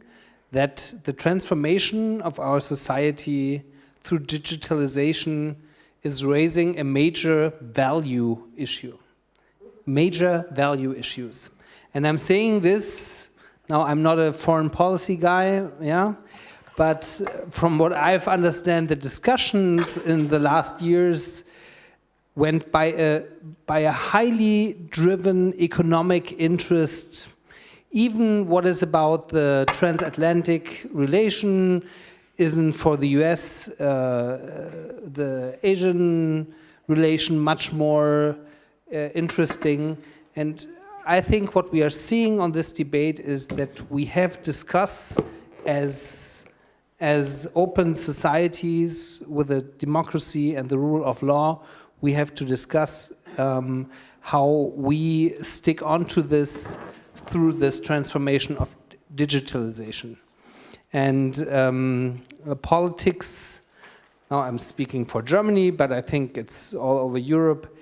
S9: that the transformation of our society through digitalization is raising a major value issue. Major value issues. And I'm saying this, now I'm not a foreign policy guy, yeah? But from what I've understand, the discussions in the last years went by a highly driven economic interest. Even what is about the transatlantic relation isn't for the US, the Asian relation much more interesting. And I think what we are seeing on this debate is that we have discussed as open societies with a democracy and the rule of law, we have to discuss how we stick onto this through this transformation of digitalization. And politics, now I'm speaking for Germany, but I think it's all over Europe,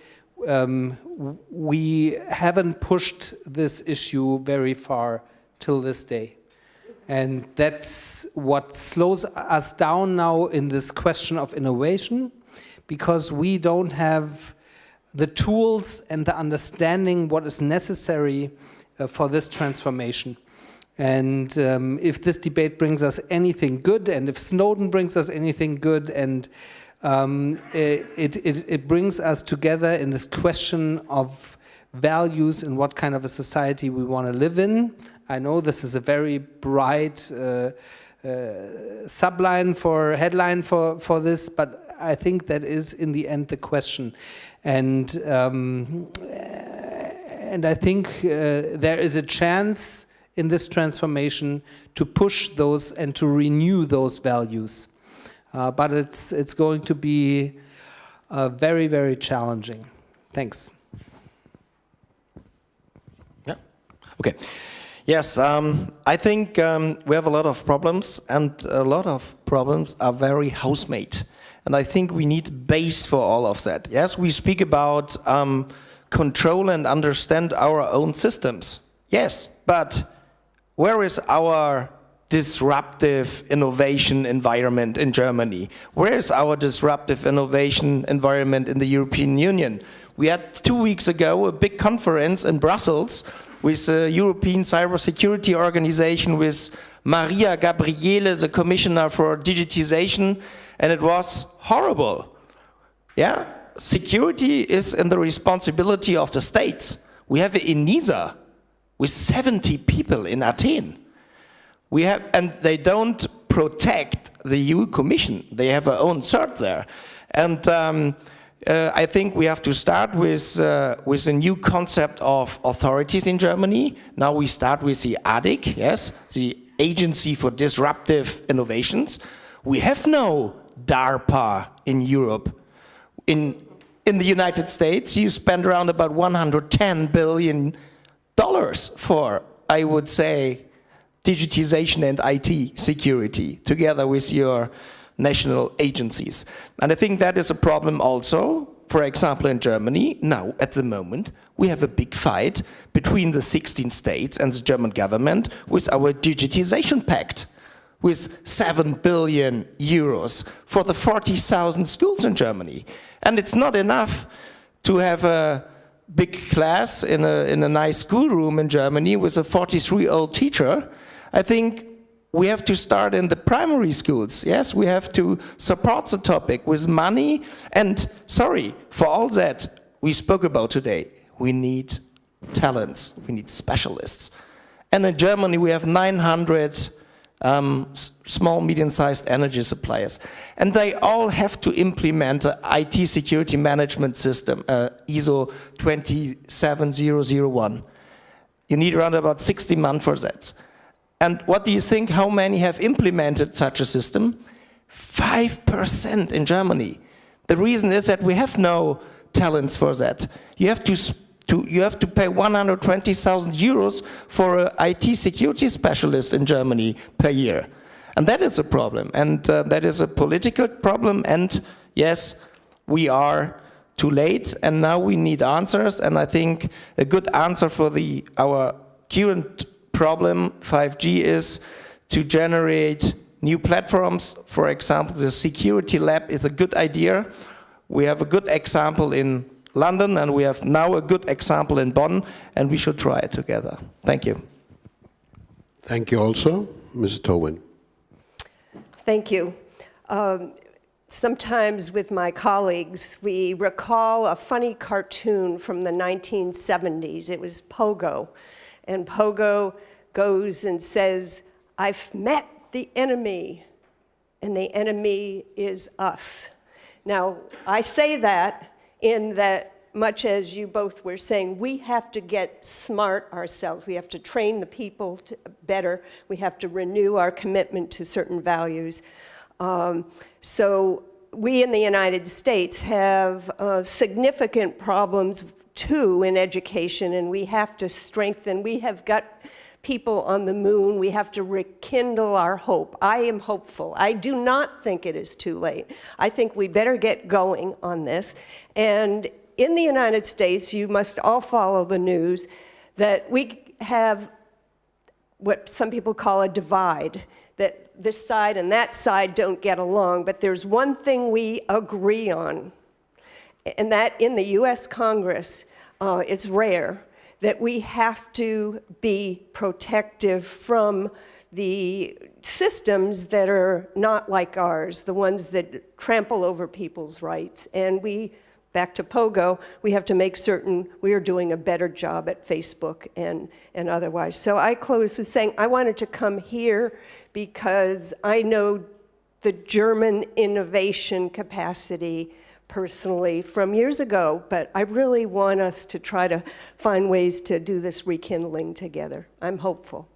S9: we haven't pushed this issue very far till this day. And that's what slows us down now in this question of innovation, because we don't have the tools and the understanding what is necessary for this transformation. And if this debate brings us anything good, and if Snowden brings us anything good, and it brings us together in this question of values and what kind of a society we want to live in. I know this is a very bright headline for this, but I think that is in the end the question. And I think there is a chance in this transformation to push those and to renew those values. But it's going to be very, very challenging. Thanks.
S8: Yeah. Okay. Yes, I think we have a lot of problems, and a lot of problems are very house-made. And I think we need a base for all of that. Yes, we speak about control and understand our own systems. Yes, but where is our disruptive innovation environment in Germany? Where is our disruptive innovation environment in the European Union? We had 2 weeks ago a big conference in Brussels with the European Cybersecurity Organization, with Maria Gabriele, the Commissioner for Digitization, and it was horrible. Yeah, security is in the responsibility of the states. We have ENISA with 70 people in Athens. We have, and they don't protect the EU Commission. They have their own cert there. And I think we have to start with a new concept of authorities in Germany. Now we start with the ADIC, yes, the Agency for Disruptive Innovations. We have no DARPA in Europe. In the United States, you spend around about $110 billion for, I would say, digitization and IT security, together with your national agencies. And I think that is a problem also. For example, in Germany, now at the moment, we have a big fight between the 16 states and the German government with our digitization pact, with 7 billion euros for the 40,000 schools in Germany. And it's not enough to have a big class in a nice schoolroom in Germany with a 43-year-old teacher. I think we have to start in the primary schools. Yes, we have to support the topic with money. And sorry, for all that we spoke about today, we need talents, we need specialists. And in Germany, we have 900 small, medium-sized energy suppliers. And they all have to implement an IT security management system, ISO 27001. You need around about 60 months for that. And what do you think, how many have implemented such a system? 5% in Germany. The reason is that we have no talents for that. You have to pay 120,000 euros for an IT security specialist in Germany per year. And that is a problem. And that is a political problem. And yes, we are too late. And now we need answers. And I think a good answer for our current problem, 5G, is to generate new platforms. For example, the Security Lab is a good idea. We have a good example in London, and we have now a good example in Bonn, and we should try it together. Thank you.
S1: Thank you also. Ms. Towin.
S3: Thank you. Sometimes with my colleagues, we recall a funny cartoon from the 1970s. It was Pogo. And Pogo goes and says, "I've met the enemy, and the enemy is us." Now, I say that in that, much as you both were saying, we have to get smart ourselves. We have to train the people better. We have to renew our commitment to certain values. So we in the United States have significant problems too in education, and we have to strengthen. We have got people on the moon. We have to rekindle our hope. I am hopeful. I do not think it is too late. I think we better get going on this. And in the United States, you must all follow the news that we have what some people call a divide, that this side and that side don't get along. But there's one thing we agree on, and that in the US Congress, it's rare, that we have to be protective from the systems that are not like ours, the ones that trample over people's rights. And we, back to Pogo, we have to make certain we are doing a better job at Facebook and otherwise. So I close with saying I wanted to come here because I know the German innovation capacity personally from years ago, but I really want us to try to find ways to do this rekindling together. I'm hopeful.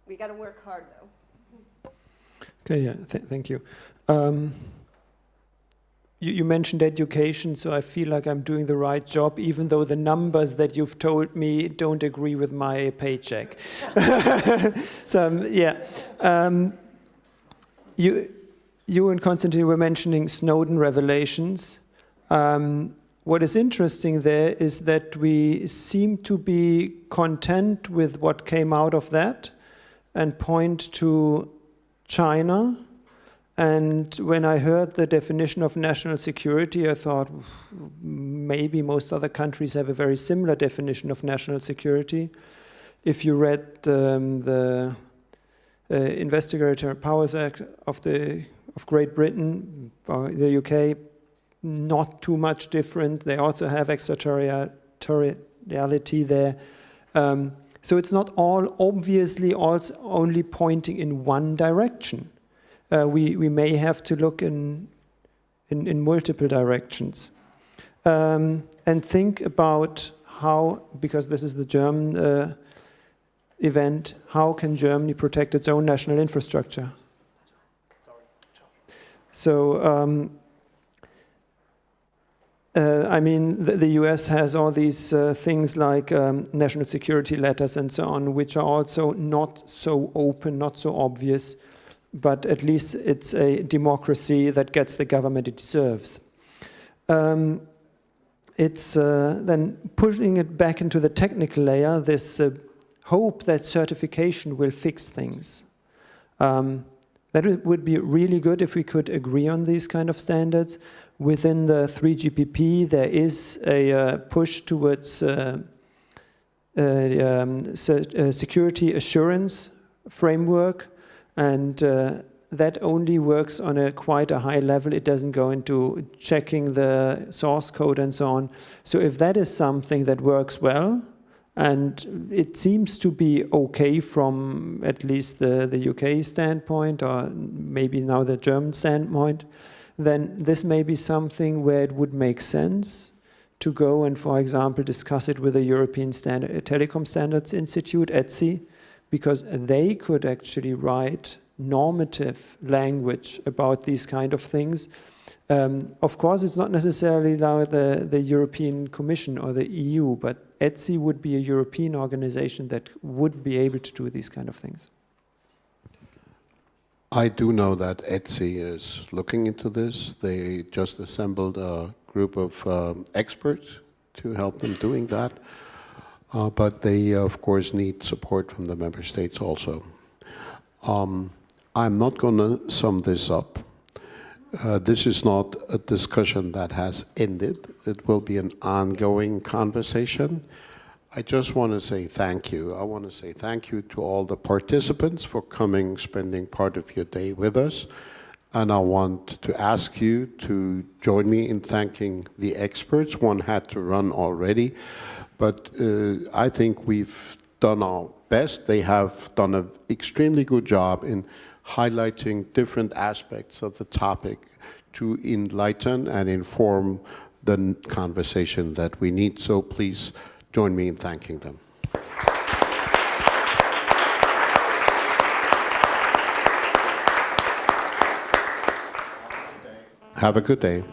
S3: We got to work hard, though.
S7: Okay, yeah, thank you. You mentioned education, so I feel like I'm doing the right job, even though the numbers that you've told me don't agree with my paycheck. So, yeah. You and Konstantin were mentioning Snowden revelations. What is interesting there is that we seem to be content with what came out of that and point to China. And when I heard the definition of national security, I thought maybe most other countries have a very similar definition of national security. If you read the Investigator Powers Act of Great Britain, or the UK, not too much different. They also have extraterritoriality there. So it's not all obviously also only pointing in one direction. We may have to look in multiple directions. And think about how, because this is the German event, how can Germany protect its own national infrastructure? So, I mean, the US has all these things like national security letters and so on, which are also not so open, not so obvious, but at least it's a democracy that gets the government it deserves. It's then pushing it back into the technical layer, this hope that certification will fix things. That would be really good if we could agree on these kind of standards. Within the 3GPP, there is a push towards security assurance framework, and that only works on quite a high level. It doesn't go into checking the source code and so on. So if that is something that works well, and it seems to be okay from at least the UK standpoint, or maybe now the German standpoint, then this may be something where it would make sense to go and, for example, discuss it with the European Telecom Standards Institute, ETSI, because they could actually write normative language about these kind of things. Of course, it's not necessarily now the European Commission or the EU, but ETSI would be a European organization that would be able to do these kind of things.
S1: I do know that ETSI is looking into this. They just assembled a group of experts to help them doing that. But they, of course, need support from the member states also. I'm not going to sum this up. This is not a discussion that has ended. It will be an ongoing conversation. I just want to say thank you. I want to say thank you to all the participants for coming, spending part of your day with us. And I want to ask you to join me in thanking the experts. One had to run already, but I think we've done our best. They have done an extremely good job in highlighting different aspects of the topic to enlighten and inform the conversation that we need. So please join me in thanking them. Have a good day.